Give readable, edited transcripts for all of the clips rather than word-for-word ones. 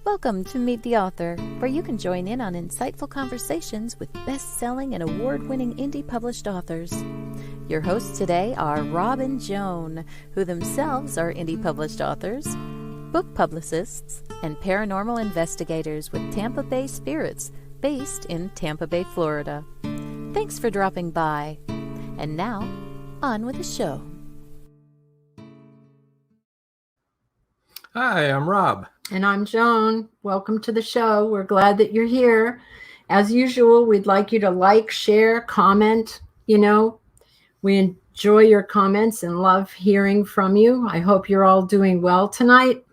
Welcome to Meet the Author, where you can join in on insightful conversations with best-selling and award-winning indie published authors. Your hosts today are Rob and Joan, who themselves are indie published authors, book publicists, and paranormal investigators with Tampa Bay Spirits, based in Tampa Bay, Florida. Thanks for dropping by. And now, on with the show. Hi, I'm Rob. And I'm Joan. Welcome to the show. We're glad that you're here. As usual, we'd like you to like, share, comment. We enjoy your comments and love hearing from you. I hope you're all doing well tonight.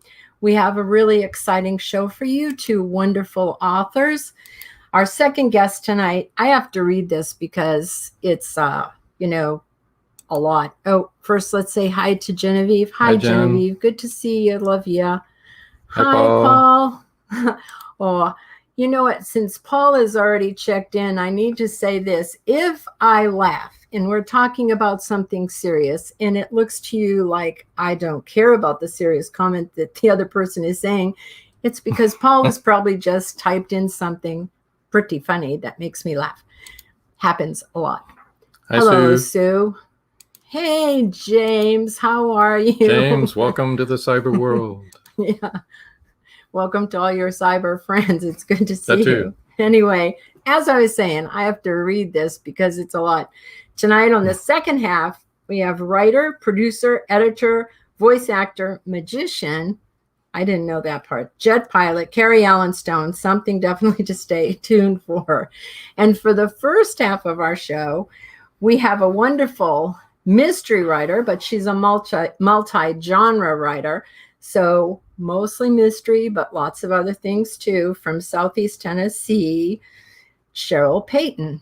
We have a really exciting show for you, two wonderful authors. Our second guest tonight, I have to read this because it's, a lot. Oh, first, let's say hi to Genevieve. Hi, Genevieve. Good to see you. Love you. Hi, Paul. Oh, you know what? Since Paul has already checked in, I need to say this. If I laugh and we're talking about something serious and it looks to you like I don't care about the serious comment that the other person is saying, it's because Paul has probably just typed in something pretty funny that makes me laugh. Happens a lot. Hi, Hello, Sue. Hey, James. How are you? James, welcome to the cyber world. Yeah. Welcome to all your cyber friends. It's good to see you. Anyway, as I was saying, I have to read this because it's a lot. Tonight on the second half, we have writer, producer, editor, voice actor, magician. I didn't know that part. Jet pilot, Carrie Allenstone, something definitely to stay tuned for. And for the first half of our show, we have a wonderful mystery writer, but she's a multi-genre writer. So mostly mystery, but lots of other things too, from Southeast Tennessee, CHERYL Peyton.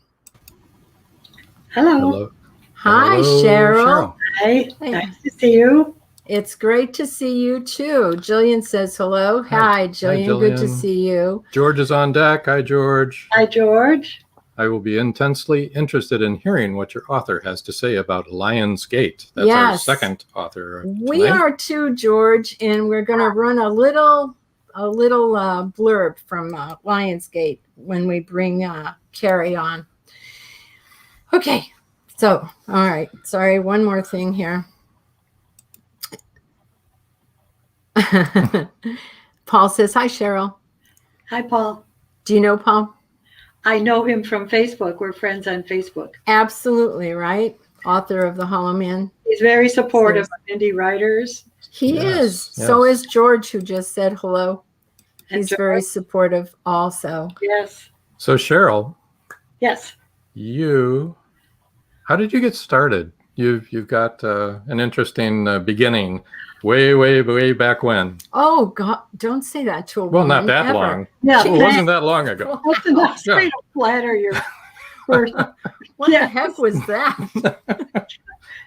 Hello. Hi, Hello, Cheryl. Hi. Nice to see you. It's great to see you too. Jillian says hello. Hi, Jillian. Good to see you. George is on deck. Hi, George. Hi, George. I will be intensely interested in hearing what your author has to say about Lion's Gate. That's our second author tonight. We are too, George, and we're going to run a little blurb from Lion's Gate when we bring CARY on. Okay, so, all right. Sorry, one more thing here. Paul says, hi, Cheryl. Hi, Paul. Do you know Paul? I know him from Facebook. We're friends on Facebook. Absolutely, right? Author of The Hollow Man. He's very supportive of indie writers. He is. Yes. So is George, who just said hello. And He's very supportive also. Yes. So, Cheryl. Yes. How did you get started? You've got an interesting beginning. Way back when. Oh, God, don't say that to a woman. Well, not that ever. long. Yeah, it wasn't that long ago. That's a nice way to flatter your person. What the heck was that?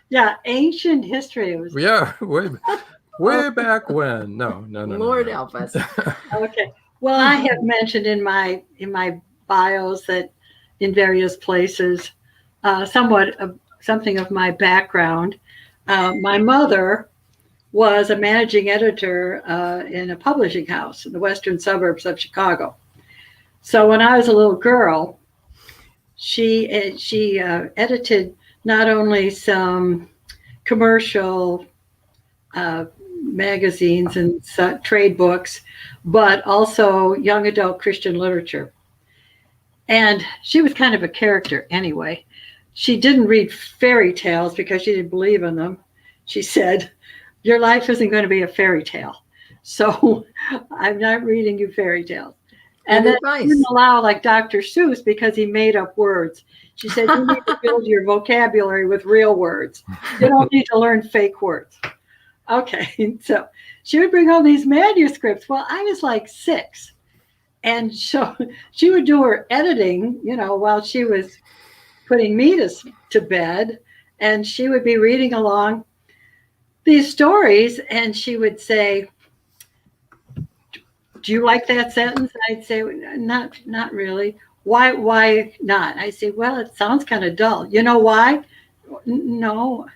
Yeah, ancient history. Way back when. No. Lord help us. Okay. Well, I have mentioned in my bios that in various places, something of my background. My mother was a managing editor in a publishing house in the western suburbs of Chicago. So when I was a little girl, she edited not only some commercial magazines and trade books, but also young adult Christian literature. And she was kind of a character anyway. She didn't read fairy tales because she didn't believe in them. She said, your life isn't going to be a fairy tale. So I'm not reading you fairy tales. And then she didn't allow like Dr. Seuss because he made up words. She said, you need to build your vocabulary with real words. You don't need to learn fake words. Okay. So she would bring all these manuscripts. Well, I was like 6. And so she would do her editing, while she was putting me to bed. And she would be reading along these stories, and she would say, do you like that sentence? And I'd say, not really. Why not? I say, well, it sounds kind of dull. You know why? No.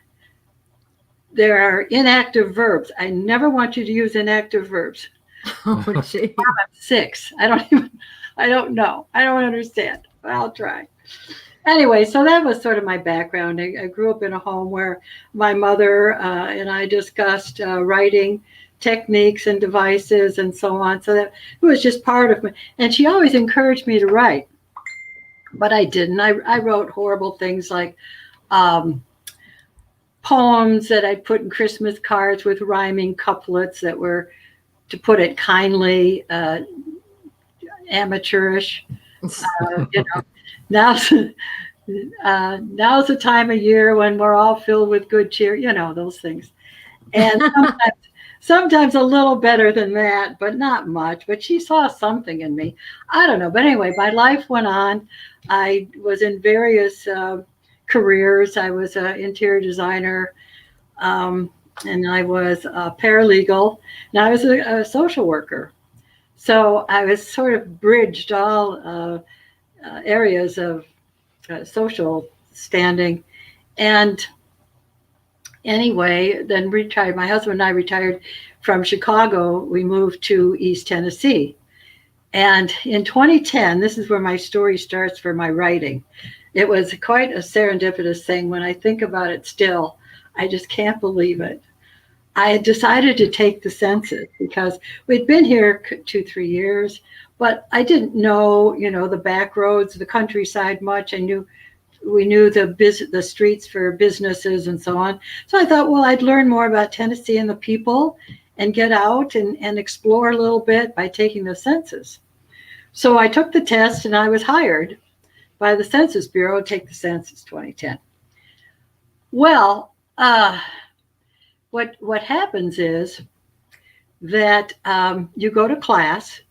There are inactive verbs. I never want you to use inactive verbs. Oh, gee. I'm 6. I don't know. I don't understand. But I'll try. Anyway, so that was sort of my background. I grew up in a home where my mother and I discussed writing techniques and devices and so on. So that it was just part of me. And she always encouraged me to write, but I didn't. I wrote horrible things like poems that I put in Christmas cards with rhyming couplets that were, to put it kindly, amateurish. Now's the time of year when we're all filled with good cheer, those things. And sometimes a little better than that, but not much. But she saw something in me. I don't know. But anyway, my life went on. I was in various careers. I was an interior designer, and I was a paralegal, and I was a social worker. So I was sort of bridged all areas of social standing. And anyway, then retired. My husband and I retired from Chicago. We moved to East Tennessee. And in 2010, this is where my story starts for my writing. It was quite a serendipitous thing. When I think about it still, I just can't believe it. I had decided to take the census because we'd been here 2-3 years, but I didn't know, the back roads, the countryside much. We knew the streets for businesses and so on. So I thought, well, I'd learn more about Tennessee and the people and get out and explore a little bit by taking the census. So I took the test and I was hired by the Census Bureau to take the census 2010. Well, what happens is that you go to class.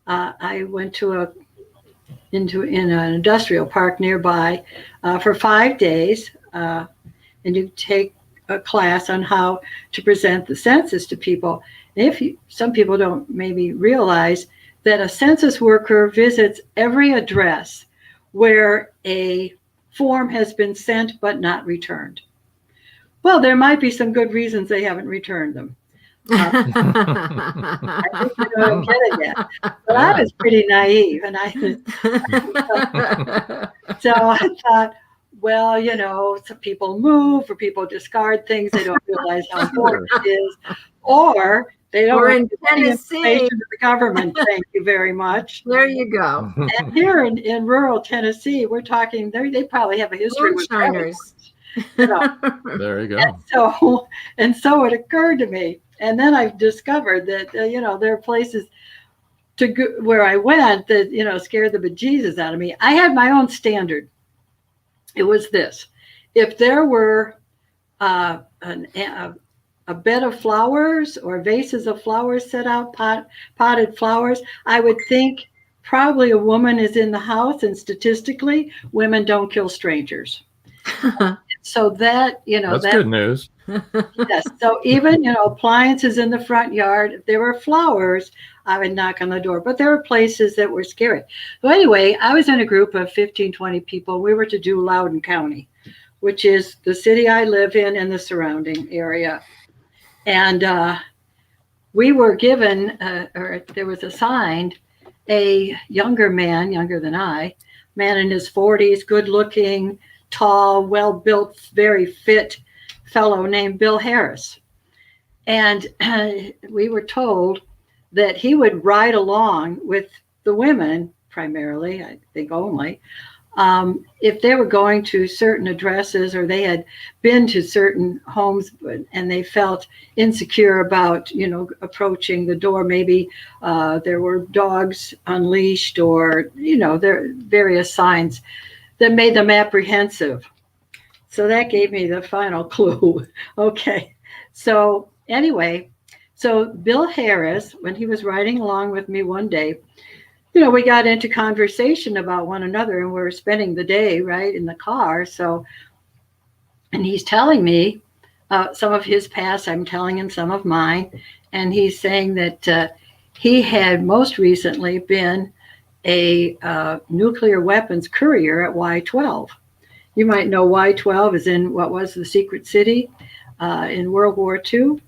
I went to in an industrial park nearby for 5 days, and you take a class on how to present the census to people. And some people don't maybe realize that a census worker visits every address where a form has been sent but not returned. Well, there might be some good reasons they haven't returned them. I think you know what I'm getting at. But I was pretty naive, and so I thought, well, some people move, or people discard things. They don't realize how important it is, or they don't in any information to the government. Thank you very much. There you go. And here in rural Tennessee, we're talking. They probably have a history with Moonshiners. There you go. And so it occurred to me. And then I discovered that, there are places to go, where I went that, scared the bejesus out of me. I had my own standard. It was this. If there were a bed of flowers or vases of flowers set out, potted flowers, I would think probably a woman is in the house, and statistically, women don't kill strangers. So that, that's good news. Yes. So even, appliances in the front yard, if there were flowers, I would knock on the door. But there were places that were scary. So anyway, I was in a group of 15, 20 people. We were to do Loudoun County, which is the city I live in and the surrounding area. And we were given, or there was assigned a younger man, younger than I, man in his 40s, good looking, tall, well-built, very fit fellow named Bill Harris. And we were told that he would ride along with the women, primarily, I think only, if they were going to certain addresses or they had been to certain homes and they felt insecure about, approaching the door. Maybe there were dogs unleashed, or, there are various signs that made them apprehensive. So that gave me the final clue. Okay. So anyway, so Bill Harris, when he was riding along with me one day, we got into conversation about one another, and we were spending the day right in the car. So, and he's telling me some of his past, I'm telling him some of mine. And he's saying that he had most recently been a nuclear weapons courier at Y-12. You might know Y-12 is in what was the Secret City in World War II,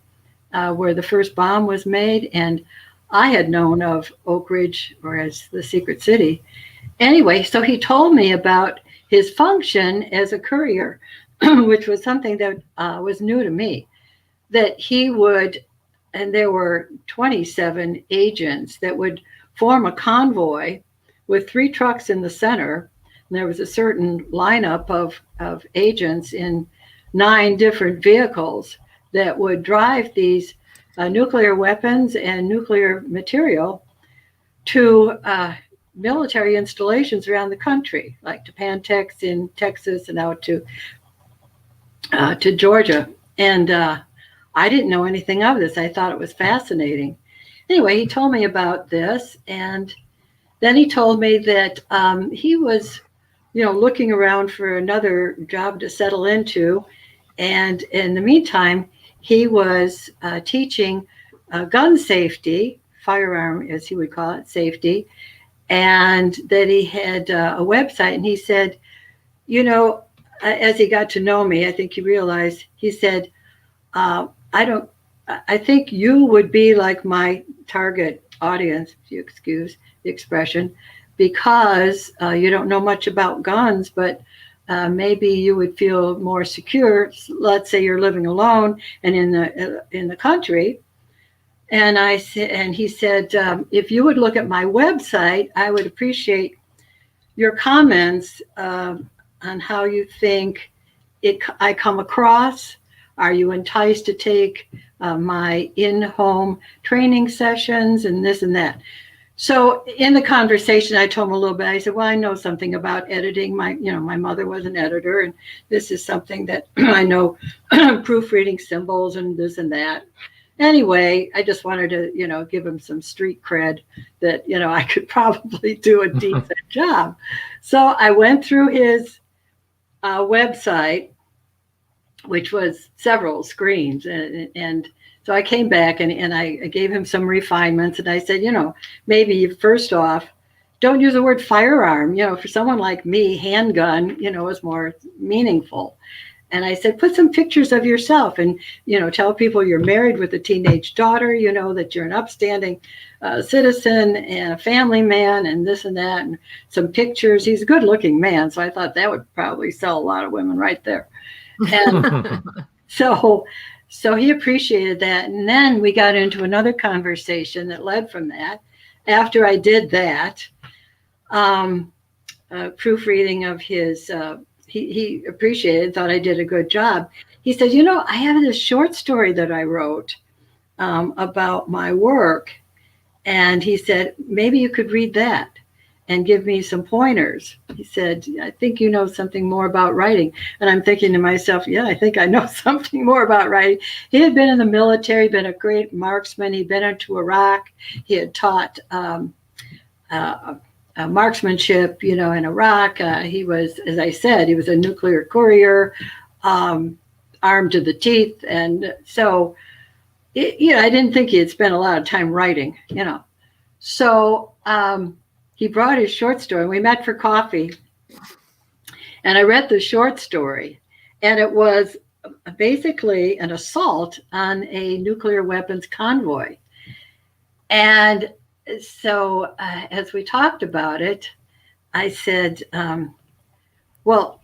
where the first bomb was made. And I had known of Oak Ridge, or as the Secret City. Anyway, so he told me about his function as a courier, which was something that was new to me, that he would, and there were 27 agents that would form a convoy with 3 trucks in the center. And there was a certain lineup of agents in 9 different vehicles that would drive these nuclear weapons and nuclear material to military installations around the country, like to Pantex in Texas and out to Georgia. And I didn't know anything of this. I thought it was fascinating. Anyway, he told me about this, and then he told me that he was, looking around for another job to settle into, and in the meantime, he was teaching gun safety, firearm, as he would call it, safety, and that he had a website. And he said, as he got to know me, I think he realized, he said, I think you would be like my target audience, if you excuse the expression, because you don't know much about guns, but maybe you would feel more secure. Let's say you're living alone and in the country. And he said, if you would look at my website, I would appreciate your comments on how you think I come across. Are you enticed to take my in-home training sessions and this and that? So in the conversation, I told him a little bit. I said, well, I know something about editing. My mother was an editor, and this is something that I know, proofreading symbols and this and that. Anyway, I just wanted to, give him some street cred that, I could probably do a decent job. So I went through his website, which was several screens. And so I came back and I gave him some refinements. And I said, maybe first off, don't use the word firearm. For someone like me, handgun, is more meaningful. And I said, put some pictures of yourself and, tell people you're married with a teenage daughter, that you're an upstanding citizen and a family man and this and that, and some pictures. He's a good looking man. So I thought that would probably sell a lot of women right there. And so he appreciated that. And then we got into another conversation that led from that. After I did that, proofreading of his, he appreciated, thought I did a good job. He said, I have this short story that I wrote about my work. And he said, maybe you could read that and give me some pointers. He said, I think you know something more about writing. And I'm thinking to myself, yeah, I think I know something more about writing. He had been in the military, been a great marksman. He'd been into Iraq. He had taught marksmanship, in Iraq. He was, as I said, he was a nuclear courier, armed to the teeth. And so, I didn't think he had spent a lot of time writing, So, he brought his short story. We met for coffee, and I read the short story, and it was basically an assault on a nuclear weapons convoy. And so as we talked about it, I said, well,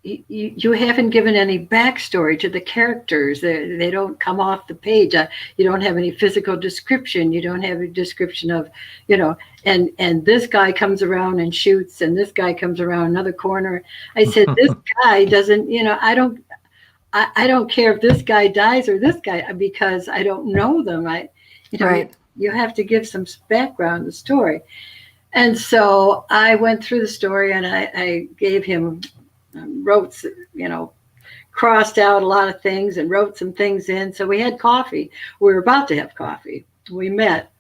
you haven't given any backstory to the characters. They don't come off the page. You don't have any physical description. You don't have a description of, and this guy comes around and shoots, and this guy comes around another corner. I said, this guy doesn't, I don't care if this guy dies or this guy, because I don't know them. Right. You have to give some background to the story. And so I went through the story, and I gave him, wrote, crossed out a lot of things and wrote some things in. So we had coffee. We were about to have coffee. We met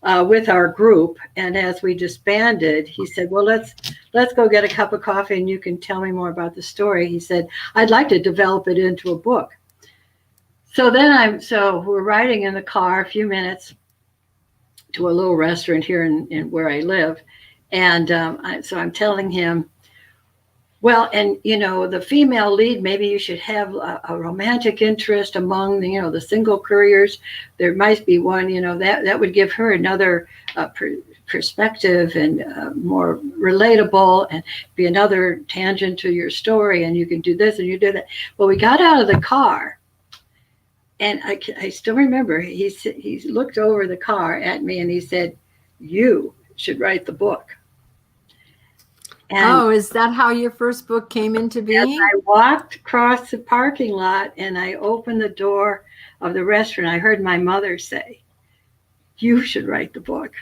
with our group, and as we disbanded, he said, well, let's go get a cup of coffee and you can tell me more about the story. He said, I'd like to develop it into a book. So then we're riding in the car a few minutes to a little restaurant here in where I live. And so I'm telling him Well, and the female lead, maybe you should have a romantic interest among the single couriers. There might be one, that would give her another perspective and more relatable, and be another tangent to your story. And you can do this and you do that. Well, we got out of the car, and I still remember he looked over the car at me and he said, "You should write the book." And is that how your first book came into being? I walked across the parking lot and I opened the door of the restaurant. I heard my mother say, "You should write the book,"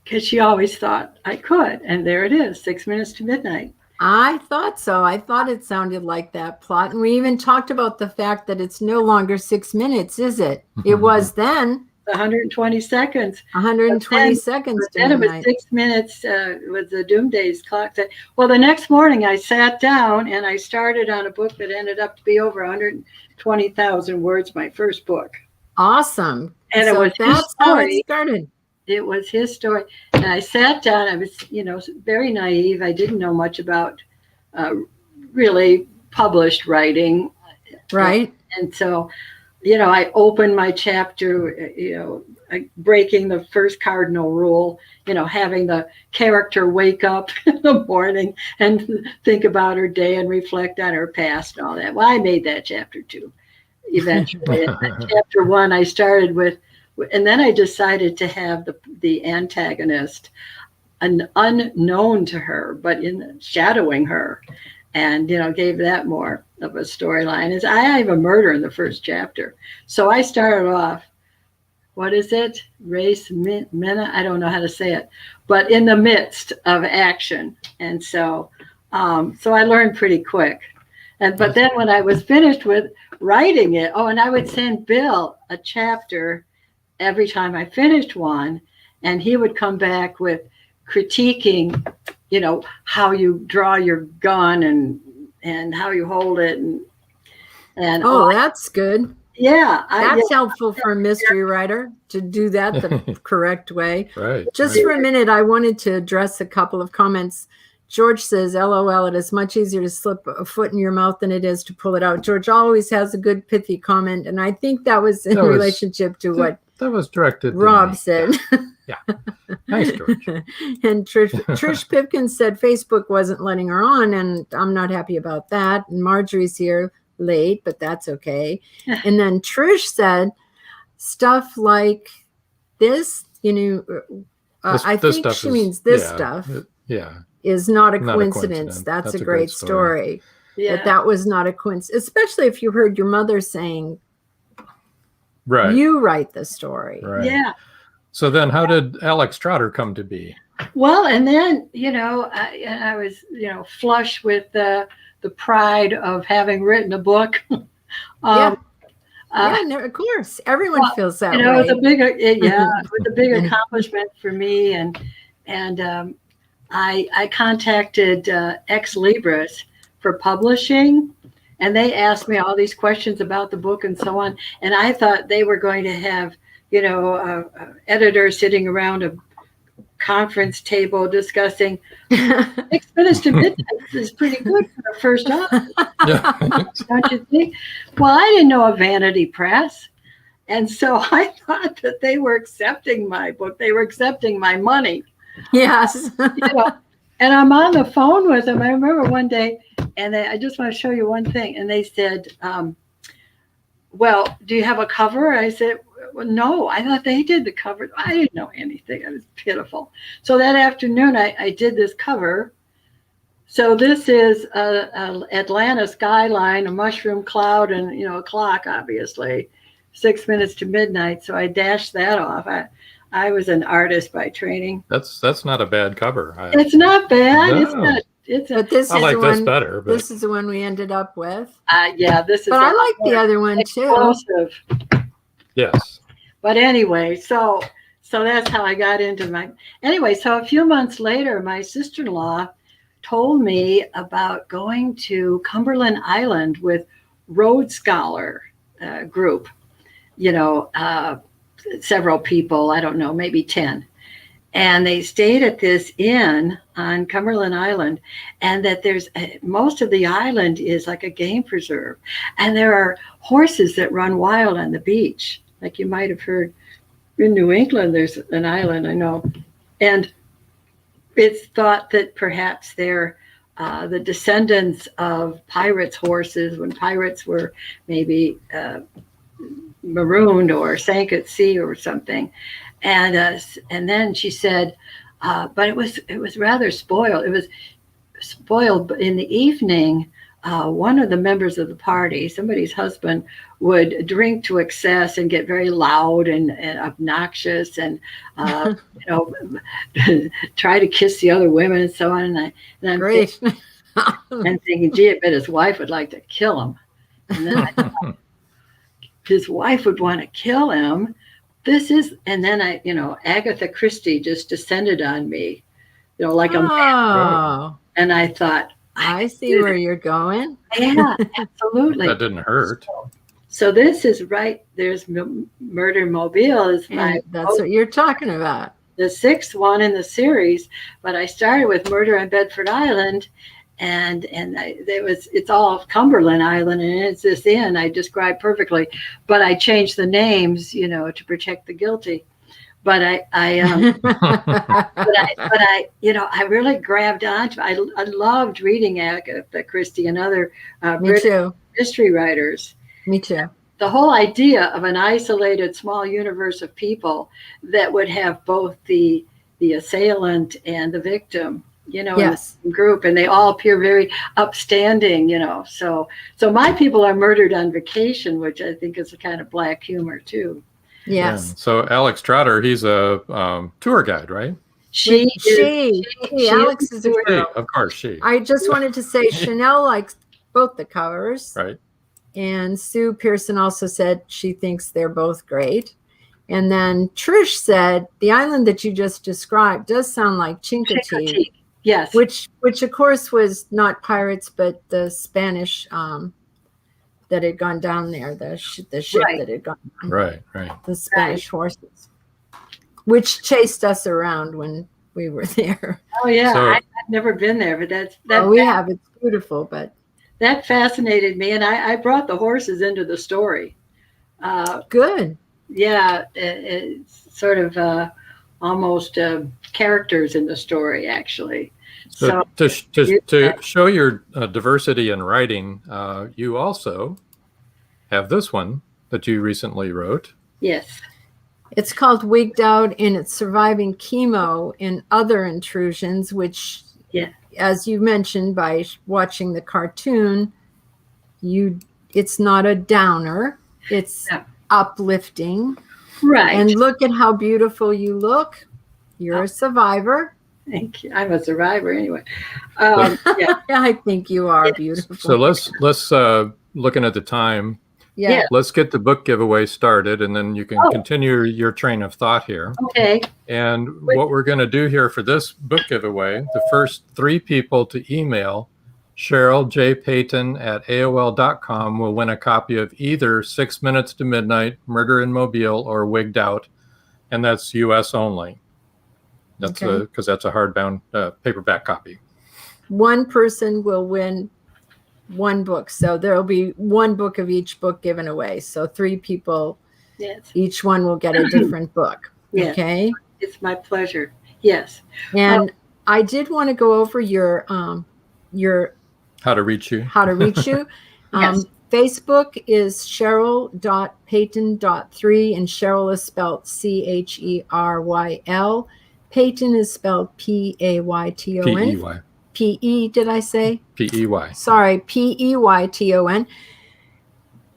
because she always thought I could. And there it is, 6 minutes to midnight. I thought so. I thought it sounded like that plot. And we even talked about the fact that it's no longer 6 minutes, is it? It was then. 120 seconds. 120 seconds. Then it was 6 minutes with the Doomsday's clock. Well, the next morning I sat down and I started on a book that ended up to be over 120,000 words, my first book. Awesome. And so it was that's how it started. It was his story. And I sat down. I was, very naive. I didn't know much about really published writing. Right. And so I opened my chapter, breaking the first cardinal rule, having the character wake up in the morning and think about her day and reflect on her past and all that. Well, I made that chapter too, eventually. Chapter 1, I started with, and then I decided to have the antagonist an unknown to her, but in shadowing her, and gave that more of a storyline. Is I have a murder in the first chapter, so I started off, what is it, race mena, I don't know how to say it, but in the midst of action. And so I learned pretty quick. But then when I was finished with writing it, and I would send Bill a chapter every time I finished one, and he would come back with critiquing how you draw your gun and how you hold it, and that's good. Yeah, that's helpful for a mystery writer to do that the correct way. Right. Just for a minute, I wanted to address a couple of comments. George says, "LOL, it is much easier to slip a foot in your mouth than it is to pull it out." George always has a good pithy comment, and I think that was in relationship to what that was directed. Rob said. Yeah. Nice, George. And Trish Pipkin said Facebook wasn't letting her on, and I'm not happy about that. And Marjorie's here late, but that's okay. And then Trish said stuff like this, I think she means this stuff. Is not a coincidence. That's a great story. Yeah. But that was not a coincidence, especially if you heard your mother saying, right, you write the story. Right. Yeah. So then how did Alex Trotter come to be? Well, and then, I was, flush with the pride of having written a book. Of course. Everyone feels that way. It was a big accomplishment for me. And I contacted Ex Libris for publishing, and they asked me all these questions about the book and so on. And I thought they were going to have, editor sitting around a conference table discussing 6 minutes to midnight is pretty good for a first author. Don't you think? Well, I didn't know a vanity press. And so I thought that they were accepting my book. They were accepting my money. Yes. And I'm on the phone with them. I remember one day, and I just want to show you one thing. And they said, well, do you have a cover? I said, well, no, I thought they did the cover. I didn't know anything. It was pitiful. So that afternoon, I did this cover. So this is a Atlanta skyline, a mushroom cloud, and, a clock, obviously, 6 minutes to midnight. So I dashed that off. I was an artist by training. That's not a bad cover. It's not bad. No. It's not. But this I is like the this one, better. But this is the one we ended up with. This is. But I like the other one explosive. too. Yes. But anyway, so that's how I got into my. Anyway, so a few months later, my sister-in-law told me about going to Cumberland Island with Rhodes Scholar group. Several people. I don't know, maybe 10. And they stayed at this inn on Cumberland Island, and that there's most of the island is like a game preserve, and there are horses that run wild on the beach, like you might have heard in New England. There's an island, I know, and it's thought that perhaps they're the descendants of pirates' horses when pirates were maybe marooned or sank at sea or something. And then she said, but it was rather spoiled. It was spoiled in the evening. One of the members of the party, somebody's husband, would drink to excess and get very loud and obnoxious and try to kiss the other women and so on. And I'm Great. I'm thinking, gee, I bet his wife would like to kill him. And then I thought, his wife would want to kill him. And then Agatha Christie just descended on me, like a man. And I thought, I see where you're going. Yeah, absolutely. That didn't hurt. So this is right. There's Murder Mobile. That's what you're talking about. The 6th one in the series, but I started with Murder on Bedford Island, and it's all Cumberland Island, and it's this inn I described perfectly, but I changed the names, to protect the guilty. But I really grabbed onto. I loved reading Agatha Christie and other British mystery writers. Me too. The whole idea of an isolated small universe of people that would have both the assailant and the victim, in the same group, and they all appear very upstanding, So my people are murdered on vacation, which I think is a kind of black humor too. Yes. Yeah. So Alex Trotter, he's a tour guide, right? She Alex is a girl. Of course, she. I just wanted to say Chanel likes both the covers. Right. And Sue Pearson also said she thinks they're both great. And then Trish said the island that you just described does sound like Chincoteague. Yes. Which of course was not pirates, but the Spanish that had gone down there, the ship that had gone down. Right. The Spanish horses, which chased us around when we were there. Oh yeah, I've never been there, but we have. It's beautiful, but that fascinated me, and I brought the horses into the story. Good. Yeah, it's sort of almost characters in the story, actually. So to show your diversity in writing, you also have this one that you recently wrote. Yes. It's called Wigged Out, and it's surviving chemo and other intrusions, which, as you mentioned by watching the cartoon, it's not a downer. It's uplifting. Right. And look at how beautiful you look. You're a survivor. Thank you. I'm a survivor anyway. I think you are beautiful. So let's looking at the time. Yeah. Let's get the book giveaway started, and then you can continue your train of thought here. Okay. And what we're going to do here for this book giveaway, the first 3 people to email CHERYLPEYTON@AOL.com will win a copy of either 6 Minutes to Midnight, Murder in Mobile, or Wigged Out, and that's U.S. only. That's because that's a hardbound paperback copy. One person will win one book, so there'll be one book of each book given away. So 3 people, each one will get a different book. Yes. Okay, it's my pleasure. Yes, and I did want to go over your how to reach you. Yes. Facebook is Cheryl.Peyton.3, and Cheryl is spelled CHERYL. Peyton is spelled PAYTON. PEY. PE, did I say? PEY. Sorry, PEYTON.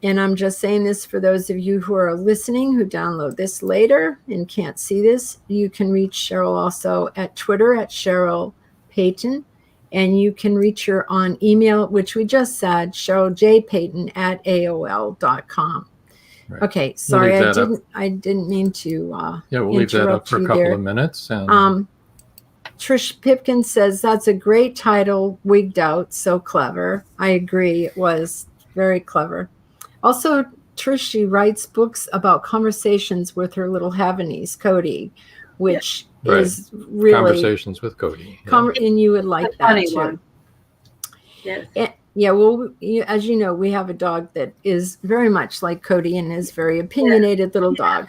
And I'm just saying this for those of you who are listening, who download this later and can't see this. You can reach Cheryl also at Twitter at Cheryl Peyton. And you can reach her on email, which we just said, CherylJPeyton@AOL.com. Right. Okay, sorry, I didn't mean to we'll leave that up for a couple of minutes. And Trish Pipkin says, that's a great title, Wigged Out, so clever. I agree, it was very clever. Also, Trish, she writes books about conversations with her little Havanese, Cody, which is really Conversations with Cody. and you would like a that funny too. one. Yes. Yeah, well, as you know, we have a dog that is very much like Cody and is very opinionated little dog.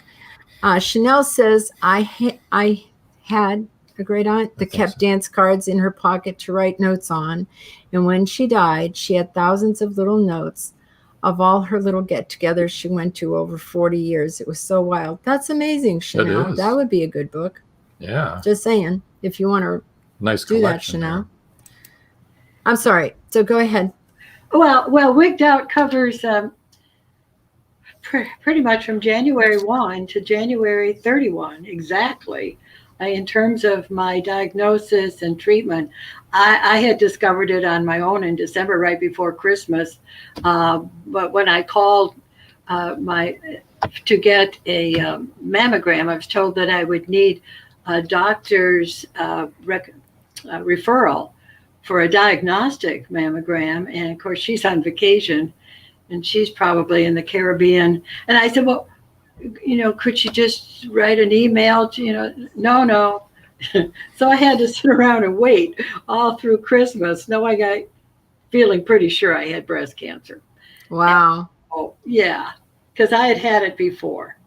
Chanel says, I had a great aunt that kept dance cards in her pocket to write notes on. And when she died, she had thousands of little notes of all her little get-togethers she went to over 40 years. It was so wild. That's amazing, Chanel. That would be a good book. Yeah. Just saying, if you want to do that, Chanel. There. I'm sorry. So go ahead. Well, Wigged Out covers pretty much from January 1 to January 31, exactly. In terms of my diagnosis and treatment, I had discovered it on my own in December, right before Christmas. But when I called to get a mammogram, I was told that I would need a doctor's referral for a diagnostic mammogram. And of course, she's on vacation and she's probably in the Caribbean. And I said, well, could you just write an email to, no. So I had to sit around and wait all through Christmas. No, I got feeling pretty sure I had breast cancer. Wow. And, yeah, because I had it before.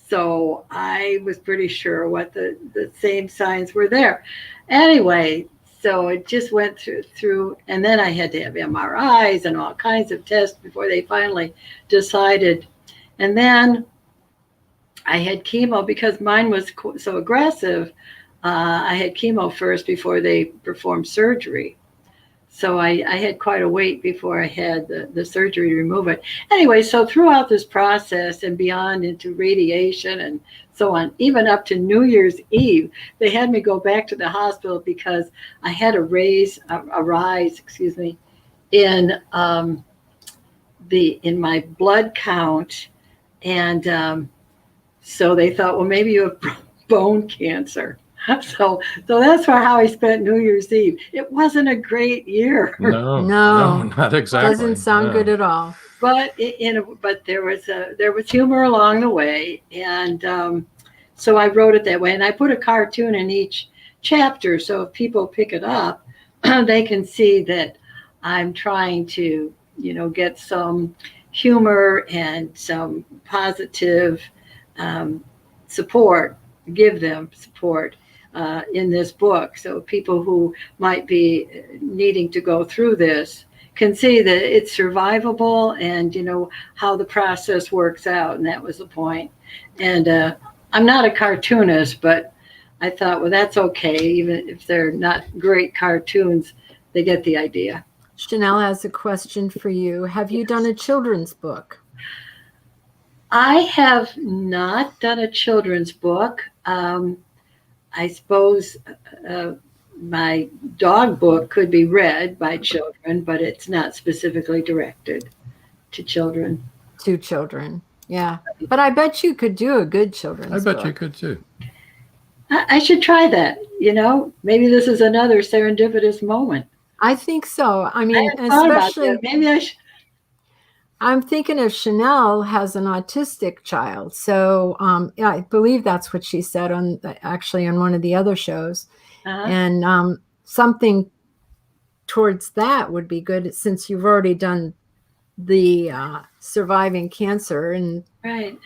So I was pretty sure what the same signs were there. Anyway, so it just went through, and then I had to have MRIs and all kinds of tests before they finally decided. And then I had chemo because mine was so aggressive. I had chemo first before they performed surgery. So I had quite a wait before I had the surgery to remove it. Anyway, so throughout this process and beyond into radiation and so on, even up to New Year's Eve, they had me go back to the hospital because I had a rise, in my blood count, and so they thought, well, maybe you have bone cancer. So that's how I spent New Year's Eve. It wasn't a great year. No, not exactly. Doesn't sound good at all. But but there was humor along the way, and so I wrote it that way. And I put a cartoon in each chapter, so if people pick it up, they can see that I'm trying to, get some humor and some positive support, give them support. In this book, so people who might be needing to go through this can see that it's survivable and how the process works out, and that was the point. And I'm not a cartoonist, but I thought, well, that's okay, even if they're not great cartoons, they get the idea. Chanel has a question for you. Have you done a children's book? I have not done a children's book. I suppose my dog book could be read by children, but it's not specifically directed to children. To children, yeah. But I bet you could do a good children's book. I bet you could too. I should try that. Maybe this is another serendipitous moment. I think so. I mean, especially maybe I should. I'm thinking if Chanel has an autistic child. So yeah, I believe that's what she said on one of the other shows. And something towards that would be good since you've already done the surviving cancer. And, right.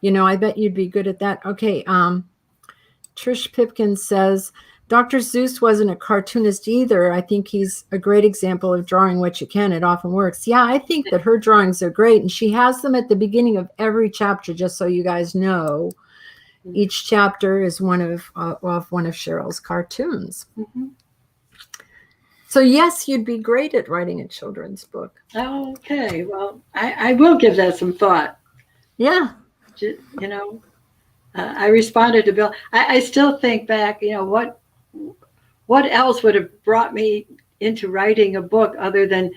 I bet you'd be good at that. Okay. Trish Pipkin says, Dr. Seuss wasn't a cartoonist either. I think he's a great example of drawing what you can. It often works. Yeah, I think that her drawings are great. And she has them at the beginning of every chapter, just so you guys know. Each chapter is one of CHERYL's cartoons. Mm-hmm. So, yes, you'd be great at writing a children's book. Okay. Well, I will give that some thought. Yeah. I responded to Bill. I still think back, what else would have brought me into writing a book other than,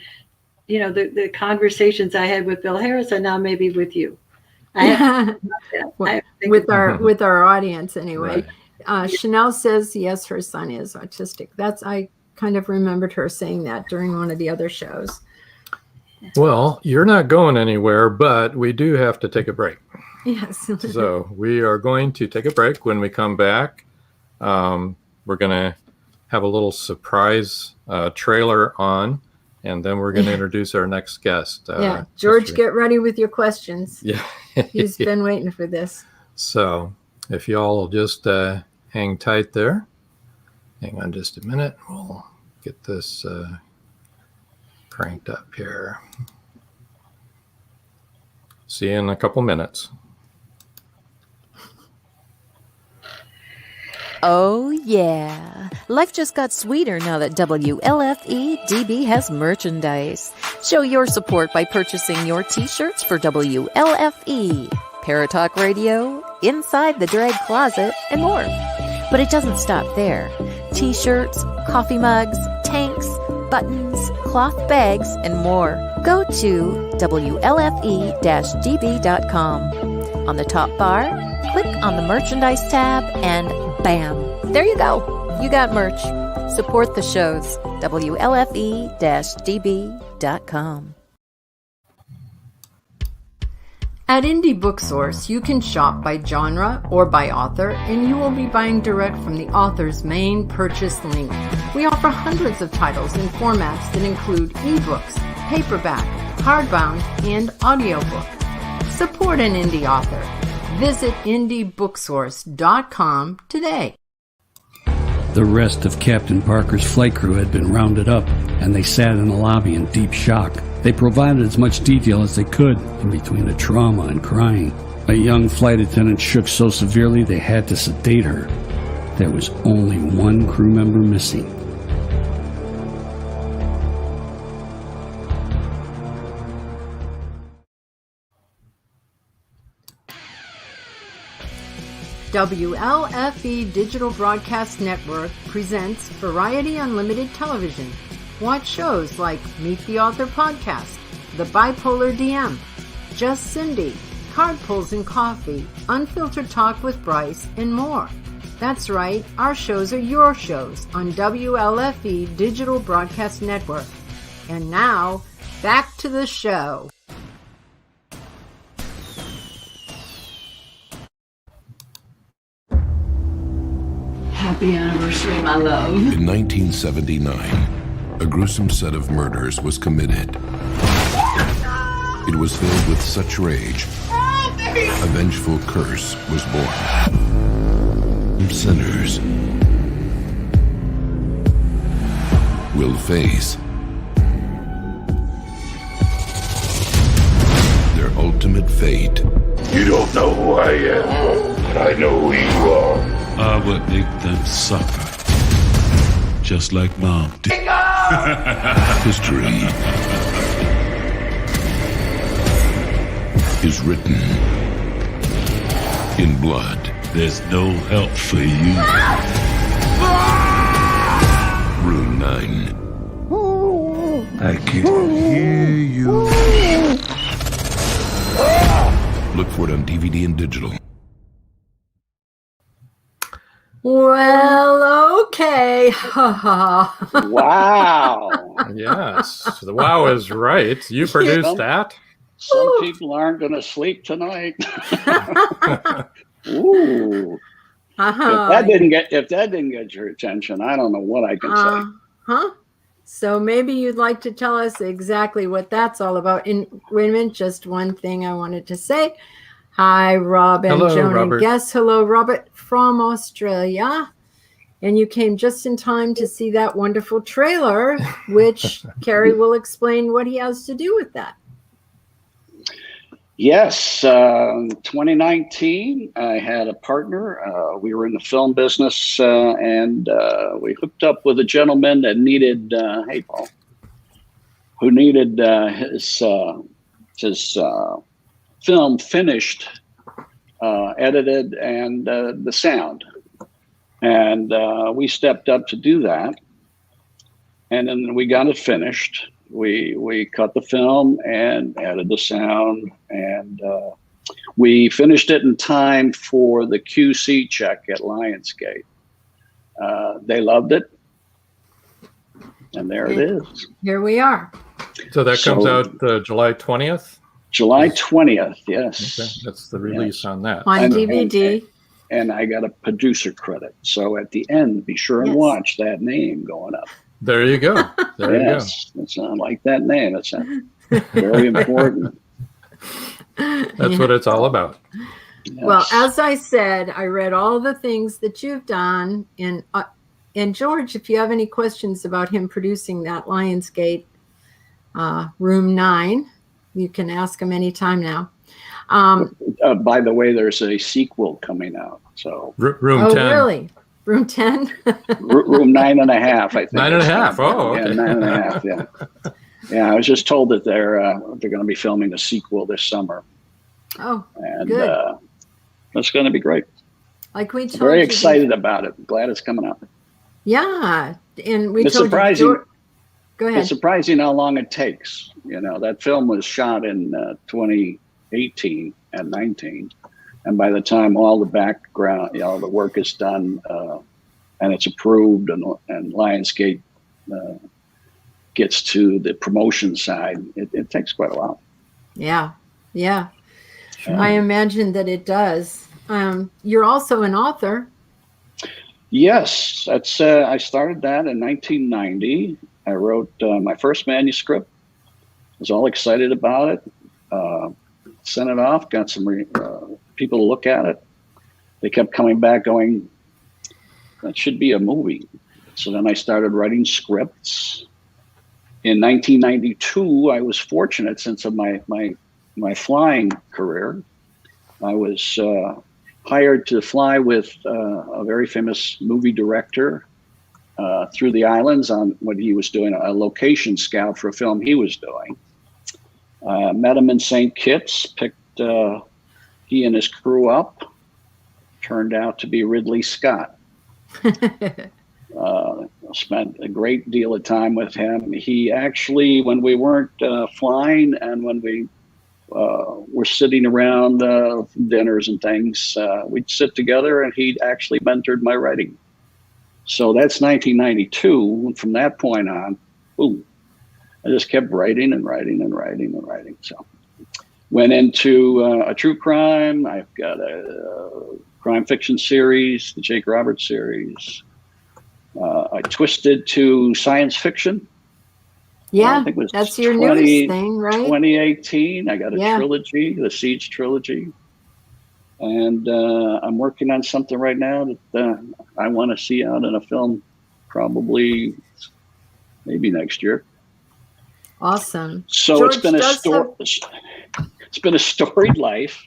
the conversations I had with Bill Harris and now maybe with you. With our audience anyway. Right. Chanel says, yes, her son is autistic. I kind of remembered her saying that during one of the other shows. Well, you're not going anywhere, but we do have to take a break. Yes. So we are going to take a break. When we come back, we're going to have a little surprise trailer on, and then we're going to introduce our next guest. George, get ready with your questions. Yeah. He's been waiting for this. So if you all will just hang tight there. Hang on just a minute. We'll get this cranked up here. See you in a couple minutes. Oh, yeah. Life just got sweeter now that WLFE DB has merchandise. Show your support by purchasing your t-shirts for WLFE, Paratalk Radio, Inside the Drag Closet, and more. But it doesn't stop there. T-shirts, coffee mugs, tanks, buttons, cloth bags, and more. Go to WLFE-DB.com. On the top bar, click on the merchandise tab and bam, there you go. You got merch. Support the shows. WLFE-DB.com. At Indie Book Source, you can shop by genre or by author, and you will be buying direct from the author's main purchase link. We offer hundreds of titles in formats that include ebooks, paperback, hardbound, and audiobook. Support an indie author. Visit indiebooksource.com today. The rest of Captain Parker's flight crew had been rounded up, and they sat in the lobby in deep shock. They provided as much detail as they could in between the trauma and crying. A young flight attendant shook so severely they had to sedate her. There was only one crew member missing. WLFE Digital Broadcast Network presents Variety Unlimited Television. Watch shows like Meet the Author Podcast, The Bipolar DM, Just Cindy, Card Pulls and Coffee, Unfiltered Talk with Bryce, and more. That's right, our shows are your shows on WLFE Digital Broadcast Network. And now, back to the show. Happy anniversary, my love. In 1979, a gruesome set of murders was committed. It was filled with such rage, a vengeful curse was born. Sinners will face their ultimate fate. You don't know who I am, but I know who you are. I would make them suffer, just like Mom did. History is written in blood. There's no help for you. Room 9. I can hear you. Look for it on DVD and digital. Well, okay. Wow. Yes. The wow is right. You produced that? Some people aren't going to sleep tonight. Ooh. If that didn't get your attention, I don't know what I can say. So maybe you'd like to tell us exactly what that's all about. And wait a minute, just one thing I wanted to say. Hi, Rob and Hello, Joan Robert. and guests. Hello, Robert from Australia. And you came just in time to see that wonderful trailer, which Cary will explain what he has to do with that. Yes, 2019, I had a partner. We were in the film business, and we hooked up with a gentleman that needed, hey, Paul, who needed his film finished, edited, and the sound. And we stepped up to do that. And then we got it finished. We cut the film and added the sound, and we finished it in time for the QC check at Lionsgate. They loved it, and there it is. Here we are. So that comes out July 20th? July 20th, yes. Okay. That's the release on that. On DVD. and I got a producer credit. So at the end, be sure and watch that name going up. There you go. There you go. It's I like that name. It's very important. That's what it's all about. Yes. Well, as I said, I read all the things that you've done, and George, if you have any questions about him producing that Lionsgate Room 9, you can ask him anytime now. By the way, there's a sequel coming out. So Room 10. Oh, really? Room 10? Room 9.5, I think. 9.5. Oh, okay. Yeah, 9.5. Yeah. Yeah, I was just told that they're going to be filming a sequel this summer. Oh, and good. It's going to be great. Like we told Very you excited about it. Glad it's coming out. Yeah, and we It's told surprising. you. Go ahead. It's surprising how long it takes. You know, that film was shot in 2018 and 19, and by the time all the background, the work is done and it's approved, and Lionsgate gets to the promotion side, it takes quite a while. Yeah. I imagine that it does. You're also an author. Yes, that's. I started that in 1990. I wrote my first manuscript. Was all excited about it. Sent it off. Got some people to look at it. They kept coming back, going, "That should be a movie." So then I started writing scripts. In 1992, I was fortunate, since of my flying career. I was hired to fly with a very famous movie director through the islands on what he was doing, a location scout for a film he was doing. Met him in St. Kitts, picked he and his crew up. Turned out to be Ridley Scott. Spent a great deal of time with him. He actually, when we weren't flying and when we were sitting around dinners and things, we'd sit together, and he'd actually mentored my writing. So that's 1992. And from that point on, boom, I just kept writing and writing and writing and writing. So went into a true crime. I've got a crime fiction series, the Jake Roberts series. I twisted to science fiction. Yeah, that's your newest thing, right? 2018. I got a trilogy, the Siege trilogy. And I'm working on something right now that I want to see out in a film, maybe next year. Awesome. So George, it's been a storied life,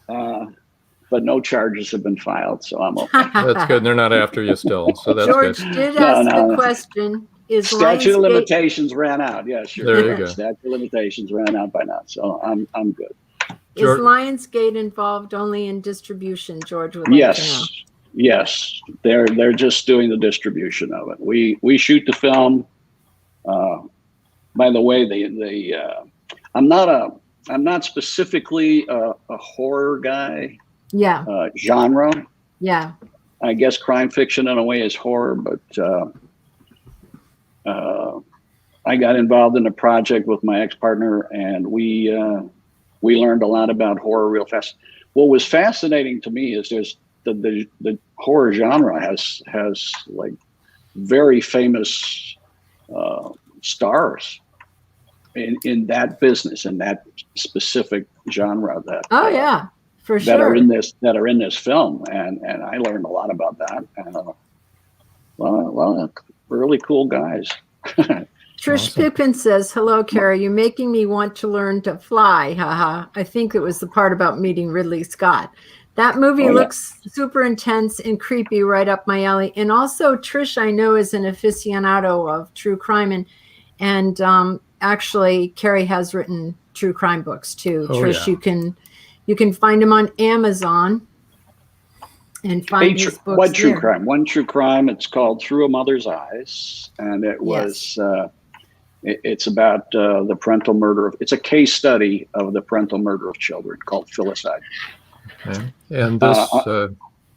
but no charges have been filed, so I'm okay. That's good. They're not after you still, so that's George good. Did ask the question. Is statute of limitations ran out? Yeah, sure. There you go. Statute of limitations ran out by now, so I'm good. Is Lionsgate involved only in distribution, George? Would like to know. Yes. They're just doing the distribution of it. We shoot the film. By the way, I'm not specifically a horror guy. Yeah. Genre. Yeah. I guess crime fiction in a way is horror, but I got involved in a project with my ex-partner, and we learned a lot about horror real fast. What was fascinating to me is there's the horror genre has like very famous stars in that business, in that specific genre that for sure, that are in this film, and I learned a lot about that. And well, really cool guys. Trish Pippin says, "Hello, Cary. You're making me want to learn to fly." Haha. I think it was the part about meeting Ridley Scott. That movie looks super intense and creepy, right up my alley. And also, Trish, I know, is an aficionado of true crime, and actually, Cary has written true crime books too. Trish, you can find him on Amazon and find his books. One true crime. It's called Through a Mother's Eyes, and it was. It's about the parental murder it's a case study of the parental murder of children called filicide. Okay. And this,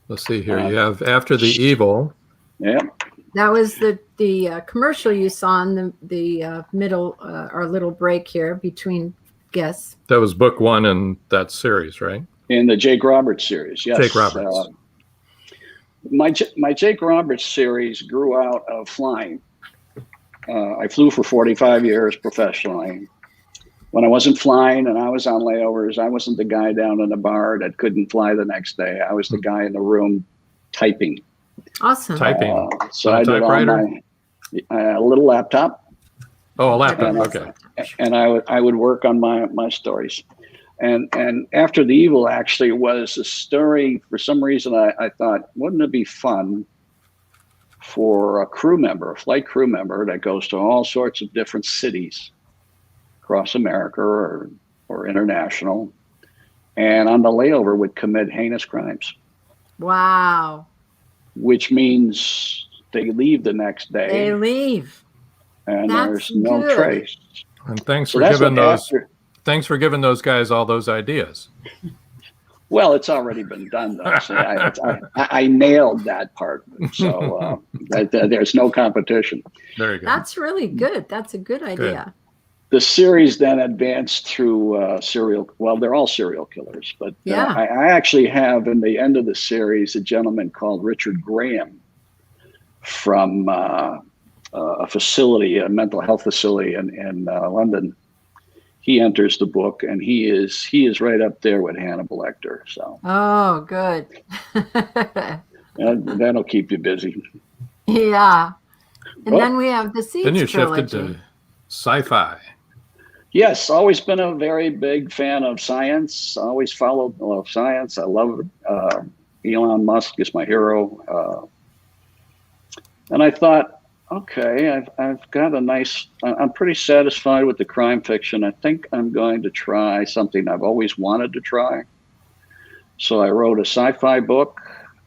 let's see here. You have After the Evil. Yeah. That was the commercial you saw in the middle, our little break here between guests. That was book one in that series, right? In the Jake Roberts series, yes. Jake Roberts. My Jake Roberts series grew out of flying. I flew for 45 years professionally. When I wasn't flying and I was on layovers, I wasn't the guy down in the bar that couldn't fly the next day. I was the guy in the room typing. Awesome. Typing. So I did all my little laptop. Oh, a laptop. Okay. And I would work on my stories. And After the Evil actually was a story. For some reason, I thought, wouldn't it be fun for a flight crew member that goes to all sorts of different cities across America or international, and on the layover would commit heinous crimes. Wow. Which means they leave the next day. They leave. And That's there's no good. trace. And thanks for giving those guys all those ideas. Well, it's already been done, though. So I nailed that part. So there's no competition. There you go. That's really good. That's a good idea. The series then advanced through they're all serial killers. But I actually have in the end of the series a gentleman called Richard Graham from a facility, a mental health facility in London. He enters the book, and he is right up there with Hannibal Lecter. So good. that'll keep you busy. Yeah, and then we have the Seeds Then you trilogy. shifted to sci-fi. Yes, always been a very big fan of science. Always followed science. I love Elon Musk is my hero, and I thought, okay, I've got I'm pretty satisfied with the crime fiction. I think I'm going to try something I've always wanted to try. So I wrote a sci-fi book.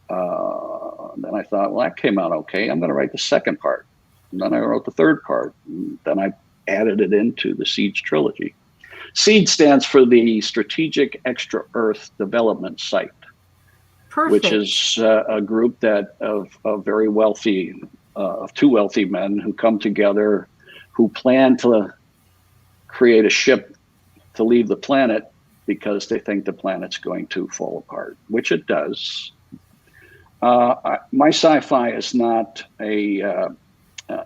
Then I thought, well, that came out okay. I'm going to write the second part. And then I wrote the third part. And then I added it into the Seeds trilogy. SEED stands for the Strategic Extra Earth Development Site. Perfect. Which is a group of very wealthy of two wealthy men who come together, who plan to create a ship to leave the planet because they think the planet's going to fall apart, which it does. My sci-fi is not a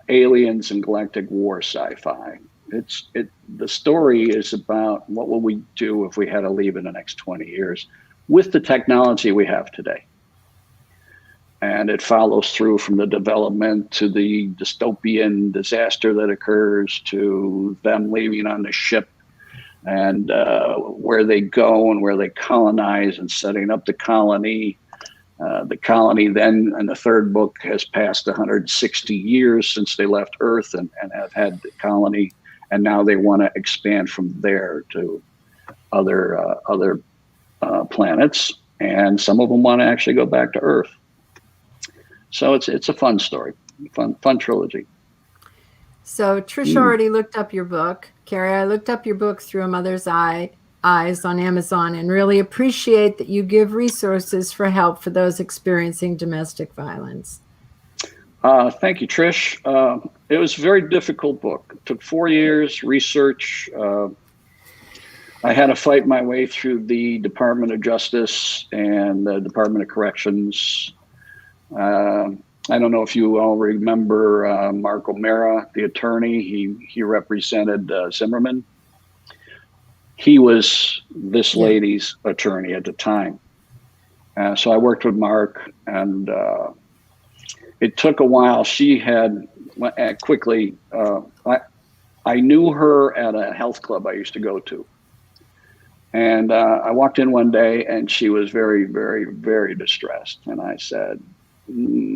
aliens and galactic war sci-fi. The story is about what will we do if we had to leave in the next 20 years with the technology we have today. And it follows through from the development to the dystopian disaster that occurs to them leaving on the ship and where they go and where they colonize and setting up the colony. The colony then, in the third book, has passed 160 years since they left Earth and have had the colony. And now they want to expand from there to other planets. And some of them want to actually go back to Earth. So it's a fun story, fun trilogy. So Trish already looked up your book. Cary, I looked up your book Through a Mother's Eyes on Amazon and really appreciate that you give resources for help for those experiencing domestic violence. Thank you, Trish. It was a very difficult book. It took 4 years, research. I had to fight my way through the Department of Justice and the Department of Corrections. I don't know if you all remember Mark O'Mara, the attorney. He represented Zimmerman. He was this lady's attorney at the time. So I worked with Mark, and it took a while. She had quickly, I knew her at a health club I used to go to. And I walked in one day, and she was very, very, very distressed. And I said,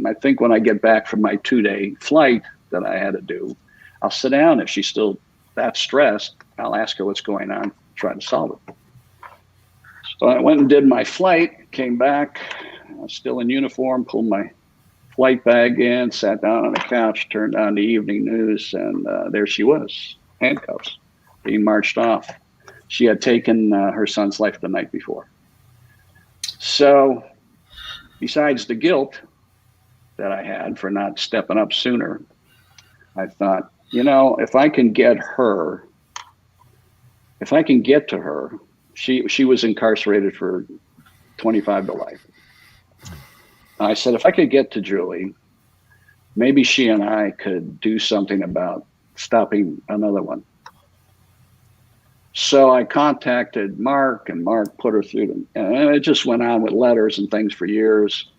I think when I get back from my 2-day flight that I had to do, I'll sit down. If she's still that stressed, I'll ask her what's going on, try to solve it. So I went and did my flight, came back, I was still in uniform, pulled my flight bag in, sat down on the couch, turned on the evening news, and there she was, handcuffs, being marched off. She had taken her son's life the night before. So besides the guilt that I had for not stepping up sooner, I thought, if I can get to her, she was incarcerated for 25 to life. I said, if I could get to Julie, maybe she and I could do something about stopping another one. So I contacted Mark, and Mark put her through them. And it just went on with letters and things for years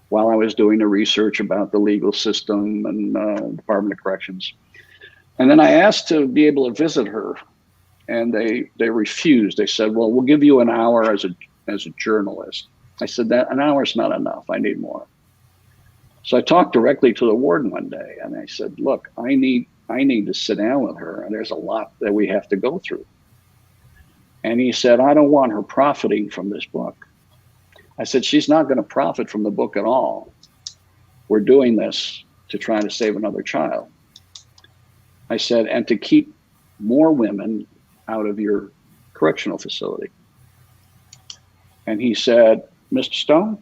while I was doing the research about the legal system and Department of Corrections. And then I asked to be able to visit her, and they refused. They said, well, we'll give you an hour as a journalist. I said, that an hour is not enough. I need more. So I talked directly to the warden one day, and I said, look, I need to sit down with her, and there's a lot that we have to go through. And he said, I don't want her profiting from this book. I said, she's not going to profit from the book at all. We're doing this to try to save another child. I said, and to keep more women out of your correctional facility. And he said, Mr. Stone,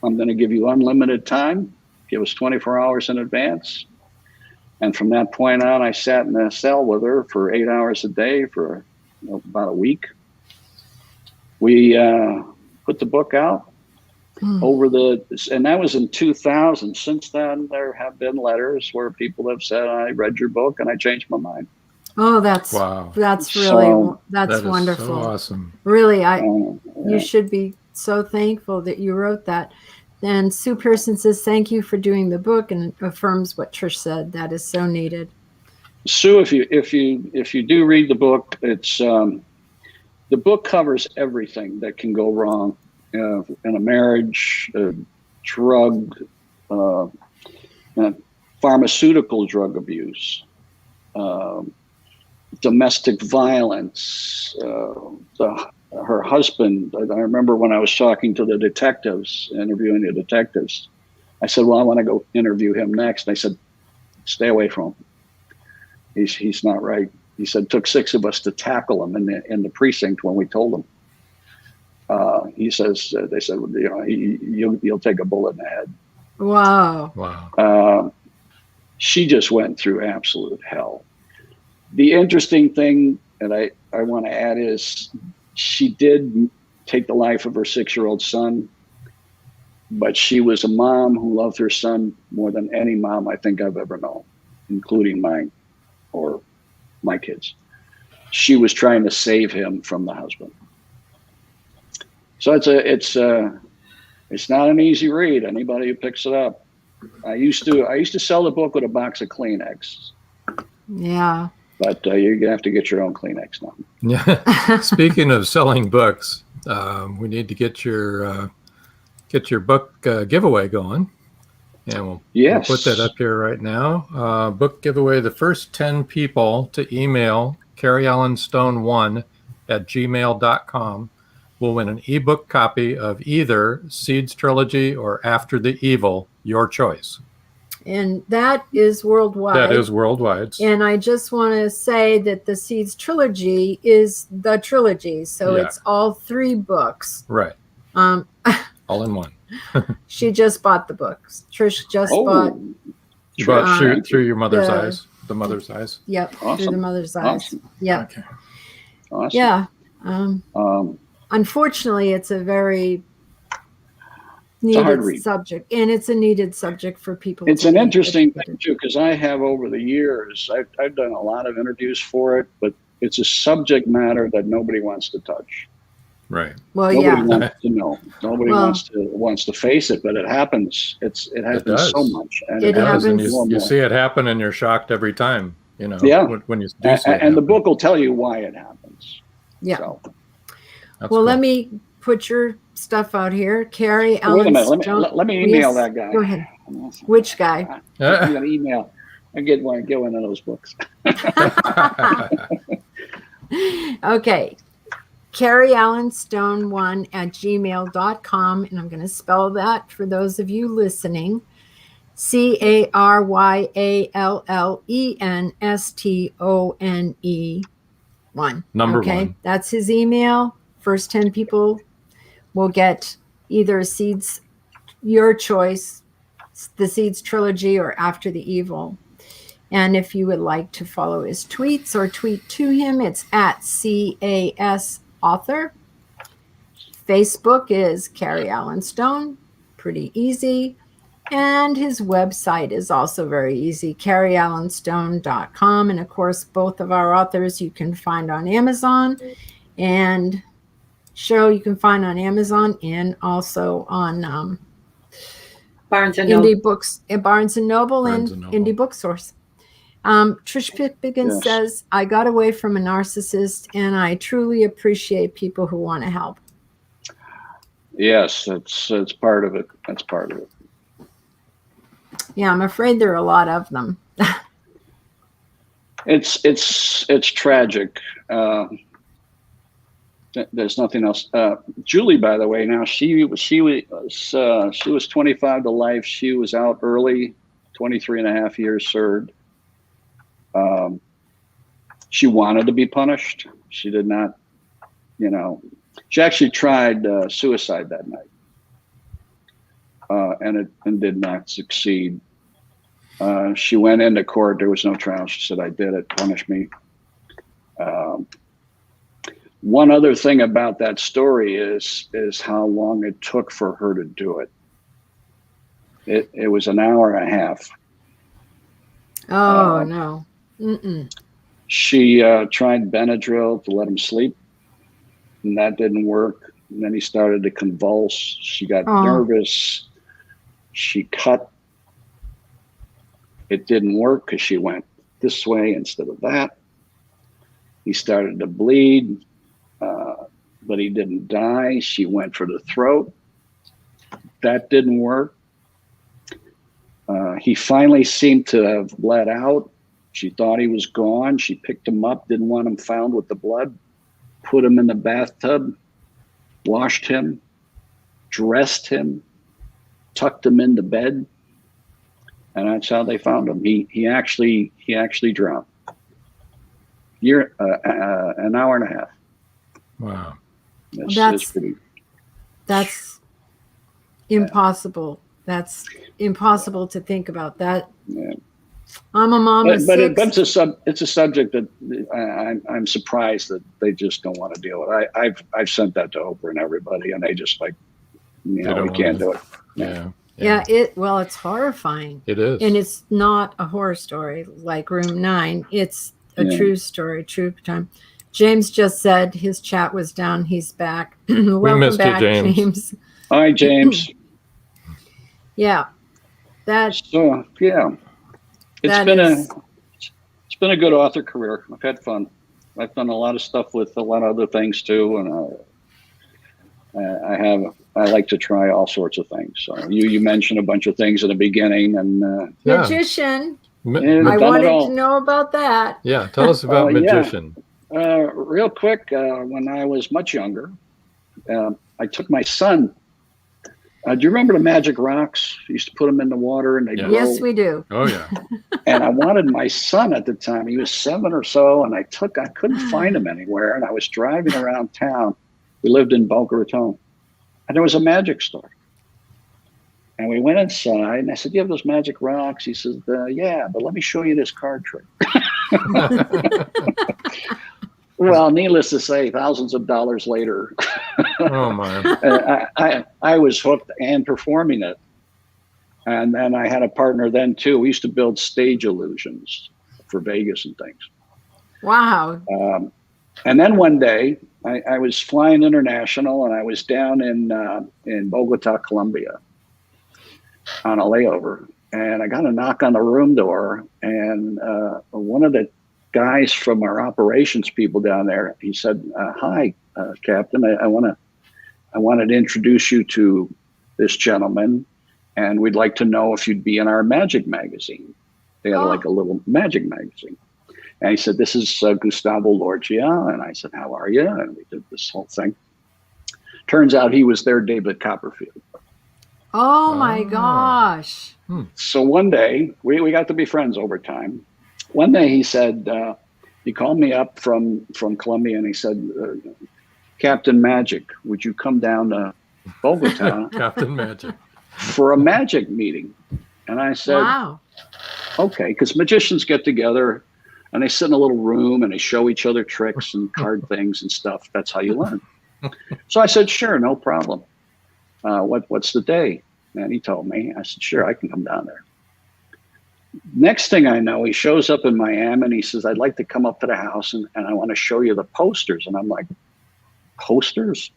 I'm going to give you unlimited time. Give us 24 hours in advance. And from that point on, I sat in a cell with her for 8 hours a day for about a week. We put the book out and that was in 2000. Since then, there have been letters where people have said, I read your book and I changed my mind. Oh, that's wow. That's really, So, that's that wonderful. So awesome. Really, Yeah. you should be so thankful that you wrote that. And Sue Pearson says, thank you for doing the book, and affirms what Trish said. That is so needed. Sue, if you do read the book, it's the book covers everything that can go wrong in a marriage, drug, pharmaceutical drug abuse, domestic violence. Her husband, I remember when I was talking to the detectives, interviewing the detectives, I said, well, I want to go interview him next. And they said, stay away from him. He's not right. He said, it took 6 of us to tackle him in the precinct when we told him. He says, they said, you'll take a bullet in the head. Wow. Wow. She just went through absolute hell. The interesting thing that I want to add is she did take the life of her 6-year-old son, but she was a mom who loved her son more than any mom I think I've ever known, including mine or my kids. She was trying to save him from the husband. So it's not an easy read. Anybody who picks it up. I used to sell the book with a box of Kleenex. Yeah. But you have to get your own Kleenex now. Yeah. Speaking of selling books, we need to get your book giveaway going, and we'll put that up here right now. Book giveaway: the first 10 people to email CaryAllenStone1@gmail.com will win an ebook copy of either Seeds Trilogy or After the Evil, your choice. And that is worldwide. That is worldwide. And I just want to say that the Seeds Trilogy is the trilogy. So it's all 3 books. Right. All in one. She just bought the books. Trish just bought. You bought through your mother's eyes. The mother's eyes. Yep. Awesome. Through the mother's eyes. Awesome. Yep. Okay. Awesome. Yeah. Unfortunately, it's a very needed subject, and it's a needed subject for people. It's an interesting thing too, because I have over the years, I've done a lot of interviews for it, but it's a subject matter that nobody wants to touch. Right. Well, nobody wants to know. Nobody wants to face it, but it happens. It happens so much, and it happens. And you see it happen, and you're shocked every time. When you do see it. And the book will tell you why it happens. Yeah. So. Well, cool. Let me put your stuff out here. Cary Allen. Wait a minute. Let me email that guy. Go ahead. Which guy? I'm going to email. I get one of those books. Okay. CaryAllenStone1@gmail.com. And I'm going to spell that for those of you listening. CaryAllenStone1. Number 1. That's his email. First 10 people will get either Seeds, your choice, the Seeds Trilogy, or After the Evil. And if you would like to follow his tweets or tweet to him, it's @CASAuthor. Facebook is Cary Allen Stone, pretty easy. And his website is also very easy, caryallenstone.com. And of course, both of our authors you can find on Amazon, and Cheryl you can find on Amazon and also on Barnes and Noble. Indie Books, Barnes and Noble, and Indie Booksource. Trish Pickens says, I got away from a narcissist, and I truly appreciate people who want to help. Yes, it's part of it. That's part of it. Yeah, I'm afraid there are a lot of them. It's tragic. There's nothing else. Julie, by the way, now she was 25 to life. She was out early, 23 and a half years served. She wanted to be punished. She did not, she actually tried suicide that night. And did not succeed. She went into court. There was no trial. She said, I did it. Punish me. One other thing about that story is how long it took for her to do it. It was an hour and a half. Oh, no. Mm-mm. She tried Benadryl to let him sleep, and that didn't work. And then he started to convulse. She got nervous. She cut. It didn't work because she went this way instead of that. He started to bleed, but he didn't die. She went for the throat. That didn't work. He finally seemed to have bled out. She thought he was gone. She picked him up, didn't want him found with the blood, put him in the bathtub, washed him, dressed him, tucked him into bed, and that's how they found him. He actually drowned. An hour and a half. Wow. That's impossible. That's impossible to think about that. Yeah. I'm a mom of six. But it's a subject that I'm surprised that they just don't want to deal with. I've sent that to Oprah and everybody, and they just we can't do it. Yeah, it's horrifying. It is. And it's not a horror story like Room 9. It's a true story, true time. James just said his chat was down. He's back. Welcome missed back, you, James. Hi, James. Yeah. It's been a good author career. I've had fun. I've done a lot of stuff with a lot of other things too, and I like to try all sorts of things. So you mentioned a bunch of things in the beginning, and Magician. I wanted to know about that. Yeah, tell us about Magician. Real quick, when I was much younger, I took my son. Do you remember the magic rocks? You used to put them in the water and they grow. Yes, we do. Oh, yeah. And I wanted my son at the time. He was 7 or so, and I couldn't find him anywhere. And I was driving around town. We lived in Boca Raton, and there was a magic store. And we went inside, and I said, "You have those magic rocks?" He says, "Yeah, but let me show you this card trick." Well, needless to say, thousands of dollars later, oh my! I was hooked and performing it. And then I had a partner then too. We used to build stage illusions for Vegas and things. Wow! And then one day, I was flying international, and I was down in Bogota, Colombia, on a layover, and I got a knock on the room door, and one of the guys from our operations people down there, he said, "Hi, Captain. I wanted to introduce you to this gentleman, and we'd like to know if you'd be in our magic magazine." They had like a little magic magazine. And he said, "This is Gustavo Lorgia." And I said, "How are you?" And we did this whole thing. Turns out he was their David Copperfield. Oh my gosh. So one day, we got to be friends over time. One day he said, he called me up from Colombia, and he said, "Captain Magic, would you come down to Bogota Captain Magic for a magic meeting?" And I said, "Wow, okay," because magicians get together and they sit in a little room and they show each other tricks and card things and stuff. That's how you learn. So I said, sure, no problem. What's the day? And he told me. I said, sure, I can come down there. Next thing I know, he shows up in Miami and he says, I'd like to come up to the house and I want to show you the posters. And I'm like, posters?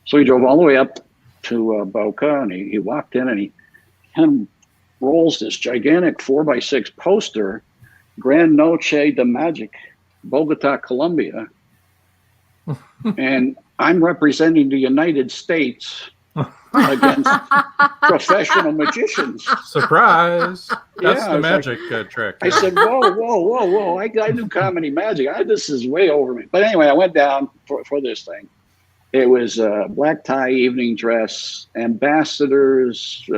So he drove all the way up to Boca, and he walked in and he kind of rolls this gigantic 4x6 poster, Gran Noche de Magic, Bogota, Colombia. And I'm representing the United States against professional magicians. Surprise! That's Yeah, the magic trick. I said, whoa. I do comedy magic. This is way over me. But anyway, I went down for this thing. It was a black tie, evening dress, ambassadors,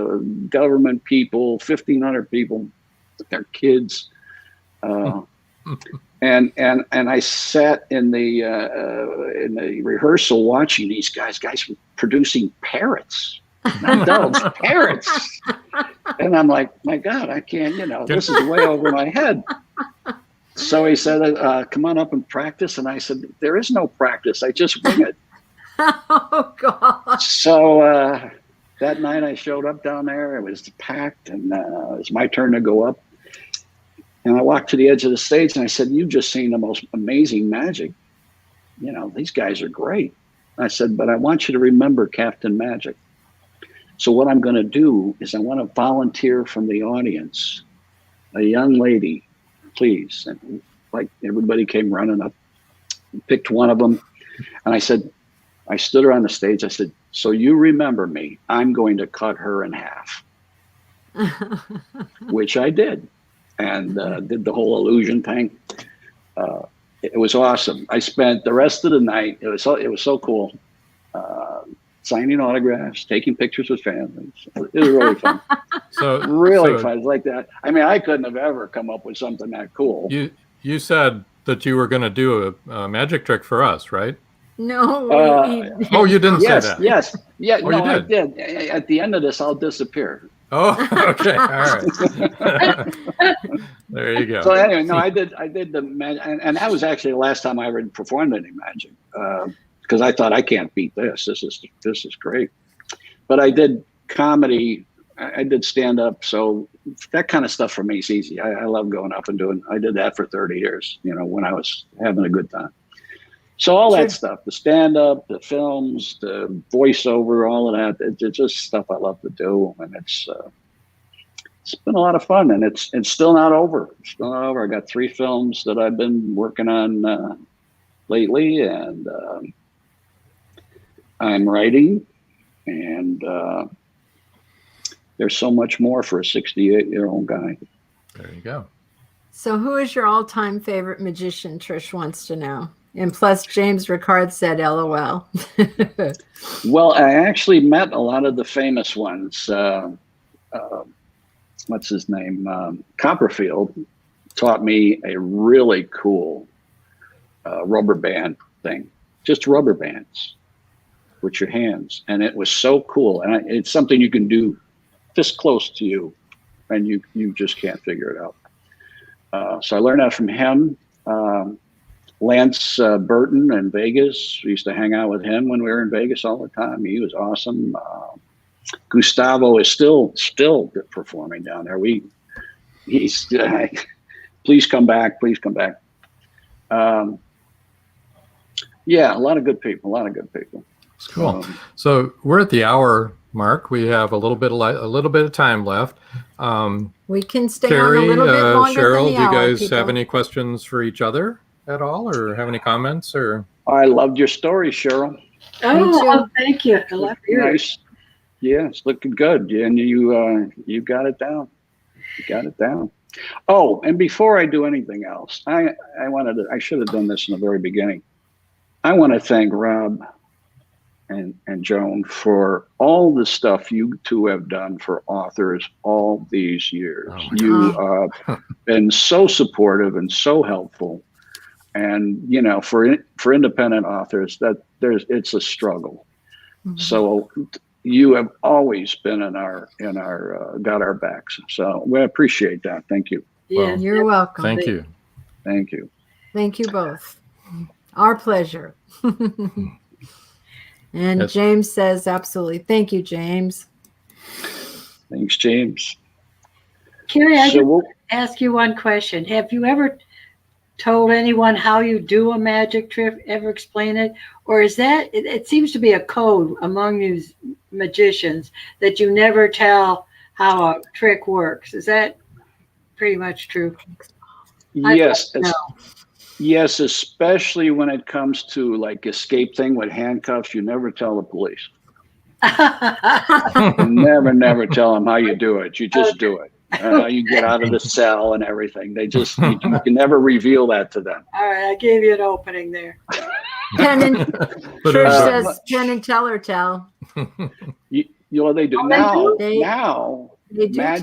government people, 1,500 people, their kids. And I sat in the rehearsal watching these guys were producing parrots, not doves, parrots. And I'm like, my God, I can't, this is way over my head. So he said, come on up and practice. And I said, there is no practice. I just wing it. Oh, God. So that night I showed up down there. It was packed, and it was my turn to go up. And I walked to the edge of the stage and I said, you've just seen the most amazing magic. These guys are great. I said, but I want you to remember Captain Magic. So what I'm going to do is I want to volunteer from the audience, a young lady, please. And like everybody came running up, picked one of them. And I said, I stood her on the stage. I said, so you remember me, I'm going to cut her in half, which I did. And did the whole illusion thing. It was awesome. I spent the rest of the night. It was so cool. Signing autographs, taking pictures with families. It was really fun. Really fun. Like that. I mean, I couldn't have ever come up with something that cool. You said that you were going to do a magic trick for us, right? No. Oh, you didn't say that. Yes. Yeah. Oh, no, I did. At the end of this, I'll disappear. Oh, okay. All right. There you go. So anyway, no, I did the magic, and that was actually the last time I ever performed any magic, because I thought I can't beat this. This is great. But I did comedy. I did stand up. So that kind of stuff for me is easy. I love going up and doing. I did that for 30 years. When I was having a good time. So all that stuff, the stand-up, the films, the voiceover, all of that, it's just stuff I love to do. And it's been a lot of fun, and it's still not over. It's still not over. I got 3 films that I've been working on lately, and I'm writing, and there's so much more for a 68-year-old guy. There you go. So who is your all-time favorite magician, Trish wants to know? And plus, James Ricard said, LOL. Well, I actually met a lot of the famous ones. What's his name? Copperfield taught me a really cool rubber band thing. Just rubber bands with your hands. And it was so cool. And it's something you can do this close to you, and you just can't figure it out. So I learned that from him. Lance Burton in Vegas. We used to hang out with him when we were in Vegas all the time. He was awesome. Gustavo is still performing down there. He's please come back. Please come back. Yeah, a lot of good people. It's cool. So we're at the hour mark. We have a little bit of time left. We can stay CARY, on a little bit longer CHERYL, than the do you hour, guys people. have any questions for each other at all, or have any comments? Or I loved your story, Cheryl. Oh, thank you. I love yours. Nice. Yeah, it's looking good, and you got it down. You got it down. Oh, and before I do anything else, I should have done this in the very beginning. I want to thank Rob and Joan for all the stuff you two have done for authors all these years. Oh, you have been so supportive and so helpful. And for independent authors, it's a struggle. Mm-hmm. So you have always been in our got our backs. So we appreciate that. Thank you. Yeah, you're welcome. Thank you. Thank you. Thank you both. Our pleasure. And Yes. James says, absolutely. Thank you, James. Thanks, James. Carrie, I So just we'll, want to ask you one question. Have you ever told anyone how you do a magic trick, ever explain it? Or is that, it seems to be a code among these magicians that you never tell how a trick works. Is that pretty much true? yes, I'd like yes, especially when it comes to like escape thing with handcuffs, you never tell the police. You never tell them how you do it. You just do it. How you get out of the cell and everything. They just, you can never reveal that to them. All right, I gave you an opening there. Penn and But, Trish says, Penn and tell or tell. You know, they do. Oh, they Now, They do magic,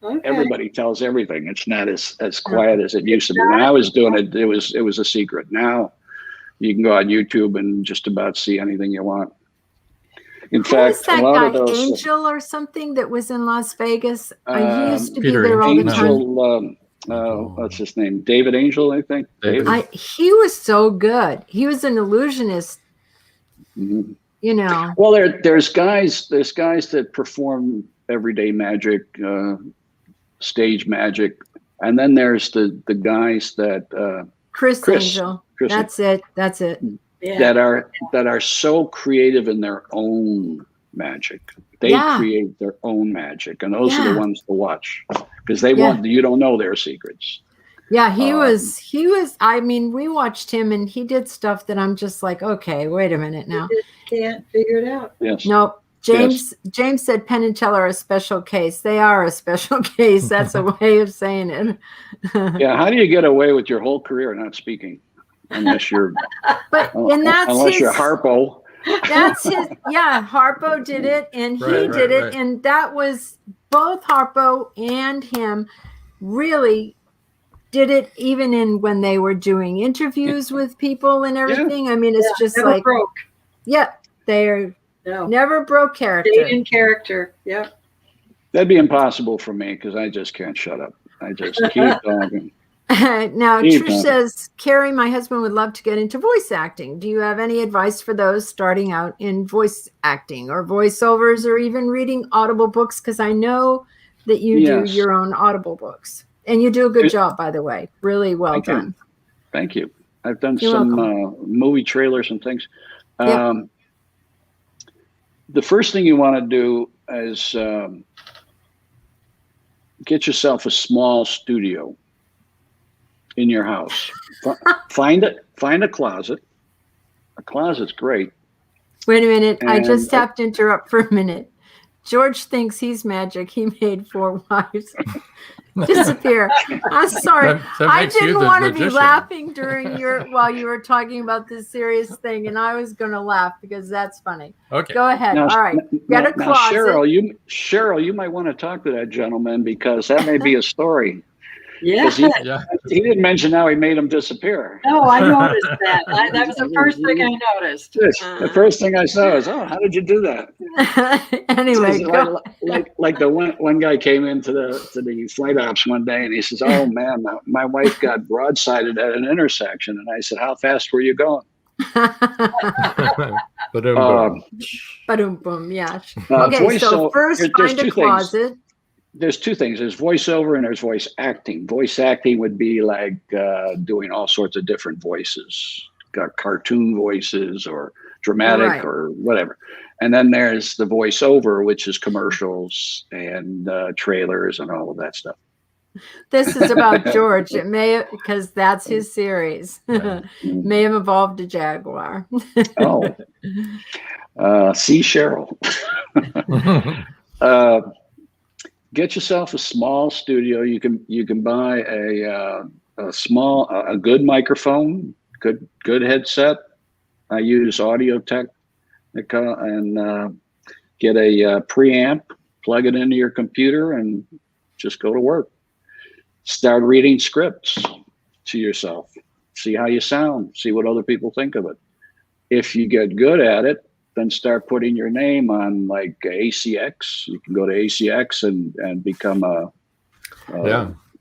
tell. Okay. everybody tells everything. It's not as quiet as it used to be. When I was doing it, it was a secret. Now you can go on YouTube and just about see anything you want. In Who was fact, that a lot guy, of those Angel or something, that was in Las Vegas? He used to Peter be there all the Angel, time. what's his name? David Angel, I think. David. He was so good. He was an illusionist, Mhm. you know. Well, there's guys that perform everyday magic, stage magic, and then there's the guys that Chris Chris. Angel. Chris. That's it. That's it. Yeah. that are so creative in their own magic. They Yeah. create their own magic, and those are Yeah. the ones to watch because they Yeah. want you don't know their secrets. Yeah, he was, I mean, we watched him and he did stuff that I'm just like, okay, wait a minute now. You just can't figure it out. Yes. Nope. James said Penn and Teller are a special case. They are a special case. That's a way of saying it. Yeah. How do you get away with your whole career not speaking? Unless you're, And that's unless his, you're Harpo. That's his, yeah, Harpo did it and he Right, did it. right. And that was both Harpo and him really did it even in when they were doing interviews with people and everything. I mean, it's just never like, broke. yeah, they're No. never broke character. Stayed in character. Yeah. That'd be impossible for me because I just can't shut up. I just keep talking. Now, Keep Trish talking. says, Carrie, my husband would love to get into voice acting. Do you have any advice for those starting out in voice acting or voiceovers or even reading Audible books? Because I know that you do Yes. your own Audible books. And you do a good job, by the way. Really well Thank you. done. Thank you. I've done You're some welcome. movie trailers and things. Yep. The first thing you want to do is get yourself a small studio in your house. Find a closet. A closet's great. Wait a minute. I And just have to interrupt for a minute. George thinks he's magic. He made 4 wives disappear. I'm sorry. That I makes you didn't the want to be magician. laughing during while you were talking about this serious thing, and I was going to laugh because that's funny. Okay. Go ahead. Now, All right. Get a now, closet. Cheryl, you might want to talk to that gentleman because that may be a story. Yeah. 'Cause he Yeah. didn't mention how he made him disappear. No, I noticed that. That was the first thing I noticed. The first thing I saw is, oh, how did you do that? Anyway, It's go. like the one guy came into the flight ops one day and he says, "Oh man, my wife got broadsided at an intersection," and I said, "How fast were you going?" Ba-dum, boom. Yeah. Uh, Okay. So voiceover- first, there's find a two things. closet. There's two things. There's voiceover and there's voice acting. Voice acting would be like doing all sorts of different voices, cartoon voices or dramatic Right. or whatever. And then there's the voiceover, which is commercials and trailers and all of that stuff. This is about George. It may, because that's his series. May have evolved a Jaguar. Oh, see Cheryl. Get yourself a small studio. You can buy a good microphone, good headset. I use Audio Technica and get a preamp, plug it into your computer, and just go to work. Start reading scripts to yourself. See how you sound. See what other people think of it. If you get good at it, then start putting your name on like ACX. You can go to ACX and become a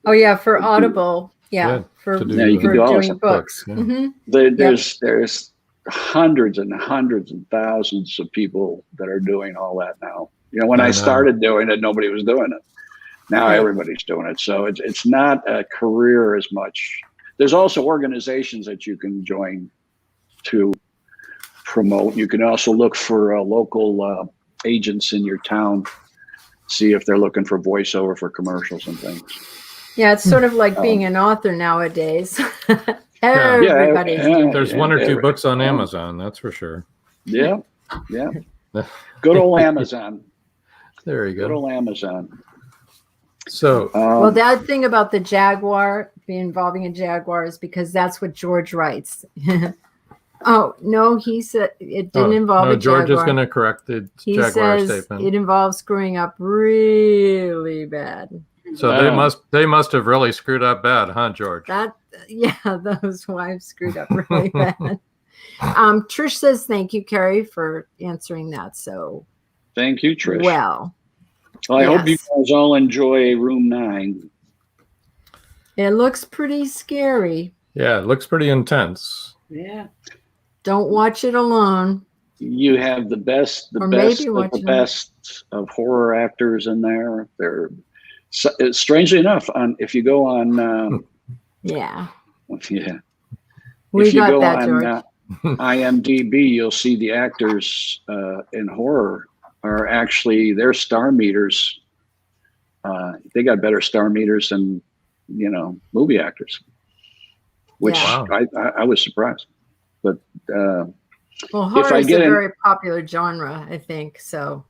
Oh yeah, for Audible. Yeah, Yeah, for to do- Yeah, you can for do all doing this. books. Yeah. Mhm. there's hundreds and hundreds and thousands of people that are doing all that now. When I started doing it, nobody was doing it. Now everybody's doing it. So it's not a career as much. There's also organizations that you can join to promote. You can also look for local agents in your town, see if they're looking for voiceover for commercials and things. Yeah, it's sort of like being an author nowadays. Everybody's doing it. There's one or two books on Amazon, that's for sure. Yeah. Good old Amazon. There you go. Good old Amazon. So, well, that thing about the Jaguar involving a Jaguar is because that's what George writes. Oh, no, he said it didn't involve a Jaguar. George is going to correct the Jaguar statement. It involves screwing up really bad. So they must have really screwed up bad, huh, George? Those wives screwed up really bad. Trish says thank you, Carrie, for answering that. So thank you, Trish. Well, I hope you guys all enjoy Room 9. It looks pretty scary. Yeah, it looks pretty intense. Yeah. Don't watch it alone. You have the best of horror actors in there. They're strangely enough, if you go on we if you got go that, on George. IMDb, you'll see the actors in horror are actually their star meters. They got better star meters than movie actors, which I was surprised. But horror is a very popular genre, I think. So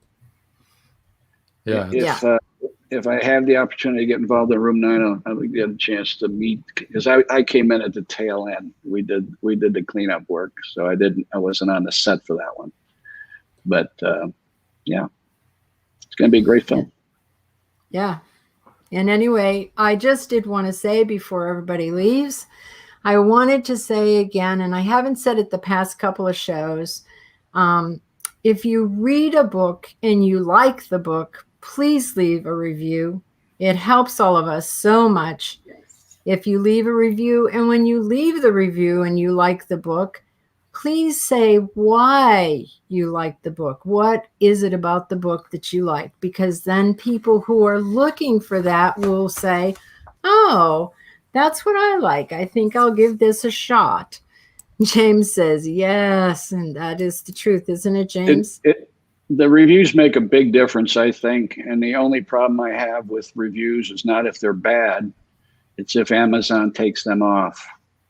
if I have the opportunity to get involved in Room 9, I would get a chance to meet, because I came in at the tail end. We did the cleanup work, so I wasn't on the set for that one. But it's going to be a great film. Yeah. And anyway, I just did want to say before everybody leaves, I wanted to say again, and I haven't said it the past couple of shows, if you read a book and you like the book, please leave a review. It helps all of us so much. If you leave a review, and when you leave the review and you like the book, please say why you like the book. What is it about the book that you like? Because then people who are looking for that will say, oh, that's what I like. I think I'll give this a shot. James says, yes, and that is the truth, isn't it, James? The reviews make a big difference, I think. And the only problem I have with reviews is not if they're bad. It's if Amazon takes them off.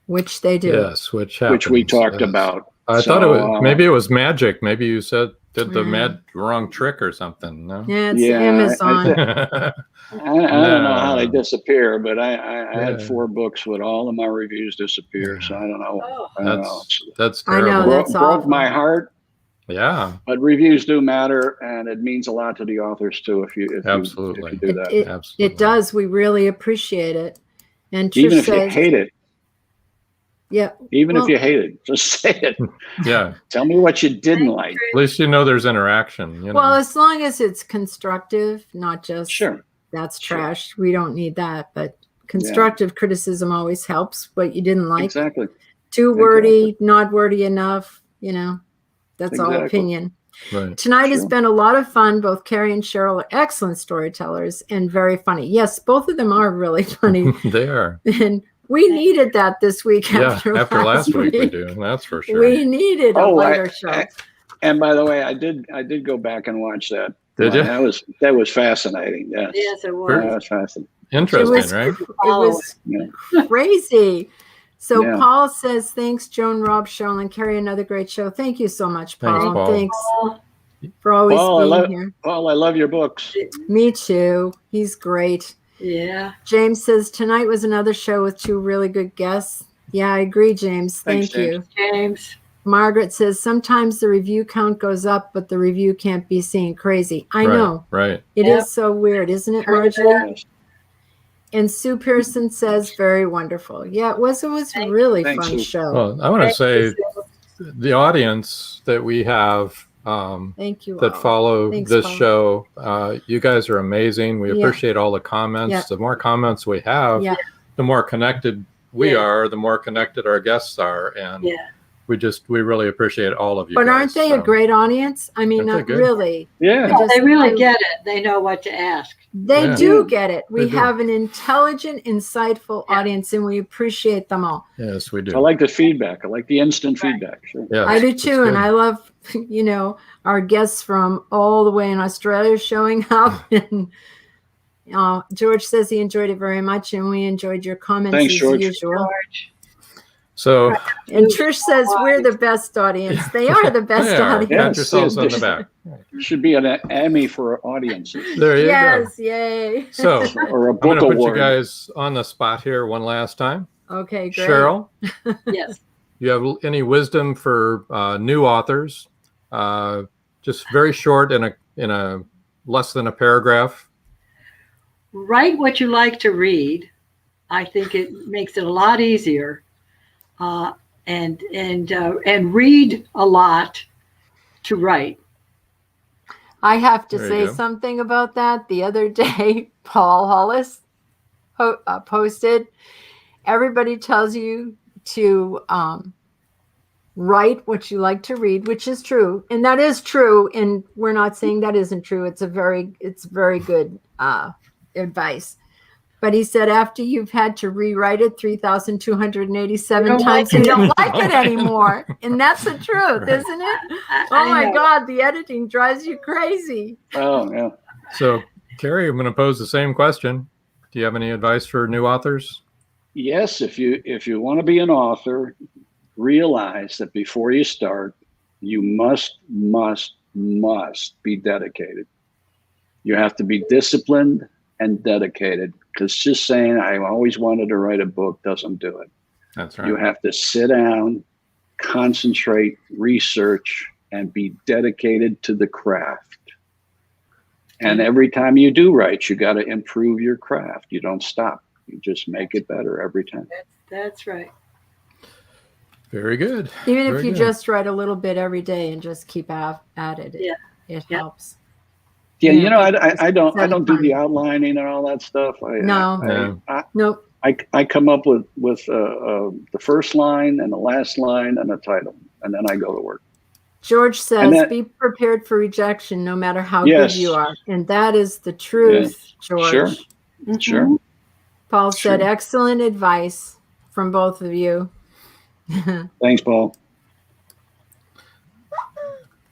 Which they do. Yes, which we talked about. I thought maybe it was magic. Maybe you did the wrong trick or something. No? Yeah, it's Amazon. I don't know how they disappear, but I had 4 books with all of my reviews disappear. So I don't know. That's terrible. I know, that's broke my heart. Yeah. But reviews do matter, and it means a lot to the authors too if you do that. Absolutely. It does. We really appreciate it. And Trish even if says, you hate it. Yeah. Even if you hate it, just say it. Yeah. Tell me what you didn't like. At least there's interaction. Well, as long as it's constructive, not just that's trash. We don't need that. But constructive criticism always helps. What you didn't like. Exactly. Too wordy, not wordy enough. That's all opinion. Right. Tonight has been a lot of fun. Both Carrie and Cheryl are excellent storytellers and very funny. Yes, both of them are really funny. They are. And we needed that this week after last week. We do. That's for sure. We needed a lighter show. And by the way, I did go back and watch that. Did you? That was fascinating. Yes, it was. That was fascinating. Interesting, right? It was crazy. So Paul says, thanks, Joan, Rob, Cheryl, and Carrie. Another great show. Thank you so much, Paul. Thanks for always being here. Paul, I love your books. Me too. He's great. Yeah. James says, tonight was another show with 2 really good guests. Yeah, I agree, James. Thank you. James. Margaret says, sometimes the review count goes up, but the review can't be seen. Crazy. I know. Right. It is so weird, isn't it, Marjorie? And Sue Pearson says, very wonderful. Yeah, it was a really fun show. Well, I want to say the audience that we have thank you that follow this show, you guys are amazing. We appreciate all the comments. The more comments we have, the more connected we are, the more connected our guests are. And we really appreciate all of you. But guys, aren't they a great audience? I mean, really. Yeah. They really get it. They know what to ask. They do get it. We do. have an intelligent, insightful audience, and we appreciate them all. Yes, we do. I like the feedback. I like the instant feedback. Sure. Yeah, I do too, and I love, our guests from all the way in Australia showing up. And George says he enjoyed it very much, and we enjoyed your comments Thanks, as George. usual. So, and Trish says we're the best audience. They are the best audience. Pat yourselves on the back. Should be an Emmy for audiences. There you go. Yes, yay. So, or a I'm book going to put award. you guys on the spot here one last time. Okay, great. Cheryl, Yes. you have any wisdom for new authors? Just very short in a less than a paragraph. Write what you like to read. I think it makes it a lot easier. And read a lot to write. I have to There say you go. something about that. The other day, Paul Hollis posted, everybody tells you to write what you like to read, which is true. And that is true. And we're not saying that isn't true. It's very good advice. But he said after you've had to rewrite it 3,287 times, you don't like it anymore. And that's the truth, isn't it? Oh my God, the editing drives you crazy. Oh, yeah. So, Carrie, I'm going to pose the same question. Do you have any advice for new authors? Yes, if you want to be an author, realize that before you start, you must be dedicated. You have to be disciplined and dedicated, because just saying I always wanted to write a book doesn't do it. That's right. You have to sit down, concentrate, research, and be dedicated to the craft. And every time you do write, you got to improve your craft. You don't stop. You just make it better every time. That's right. Very good. Even if Very you good. just write a little bit every day and just keep at it, it helps. Yeah, I don't do the outlining and all that stuff. Nope. I come up with the first line and the last line and the title, and then I go to work. George says, be prepared for rejection no matter how good you are. And that is the truth, George. Sure. Mm-hmm. Sure. Paul said, excellent advice from both of you. Thanks, Paul.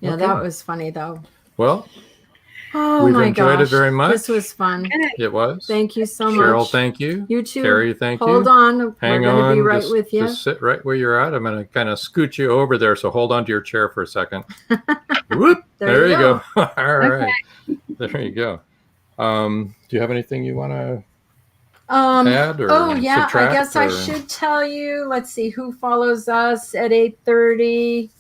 Yeah, that was funny, though. Well, we've enjoyed it very much. This was fun. It was. Thank you so much. Cheryl, thank you. You too. Carrie, thank you. Hold on. Hang We're on. going to be right just, with you. Just sit right where you're at. I'm going to kind of scoot you over there. So hold on to your chair for a second. Whoop. There you go. All right. There you go. Do you have anything you want to add or subtract? I guess I should tell you. Let's see who follows us at 8:30.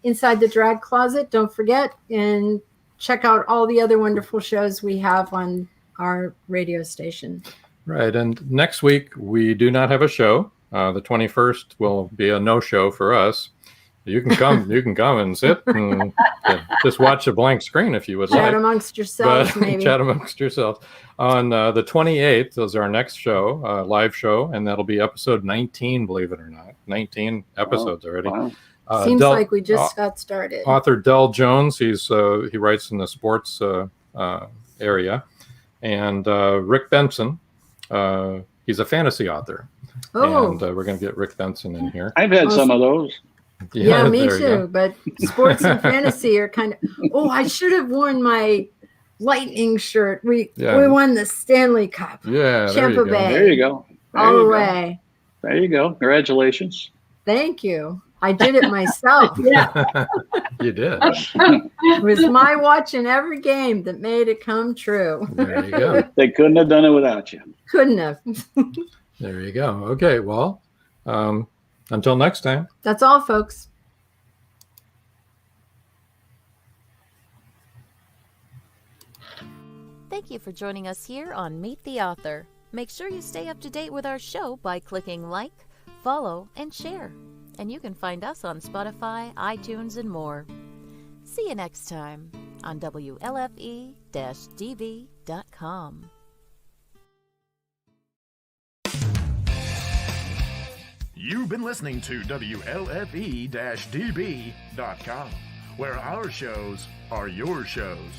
Inside the Drag Closet. Don't forget, and check out all the other wonderful shows we have on our radio station. Right. And next week, we do not have a show. The 21st will be a no-show for us. You can come. You can come and sit and just watch a blank screen if you would like. Chat amongst yourselves, maybe. Chat amongst yourselves. On the 28th is our next show, live show, and that'll be episode 19, believe it or not. 19 episodes already. Wow. Seems like we just got started. Author Del Jones, he writes in the sports area, and Rick Benson, he's a fantasy author. Oh, and we're going to get Rick Benson in here. I've had some of those. Yeah, me too. But sports and fantasy are kind of. Oh, I should have worn my Lightning shirt. We won the Stanley Cup. Yeah, Tampa Bay. There you go. All the way. There you go. Congratulations. Thank you. I did it myself. You did. It was my watching every game that made it come true. There you go. They couldn't have done it without you. Couldn't have. There you go. Okay, well, until next time. That's all, folks. Thank you for joining us here on Meet the Author. Make sure you stay up to date with our show by clicking like, follow, and share. And you can find us on Spotify, iTunes, and more. See you next time on WLFE-DV.com. You've been listening to WLFE-DB.com, where our shows are your shows.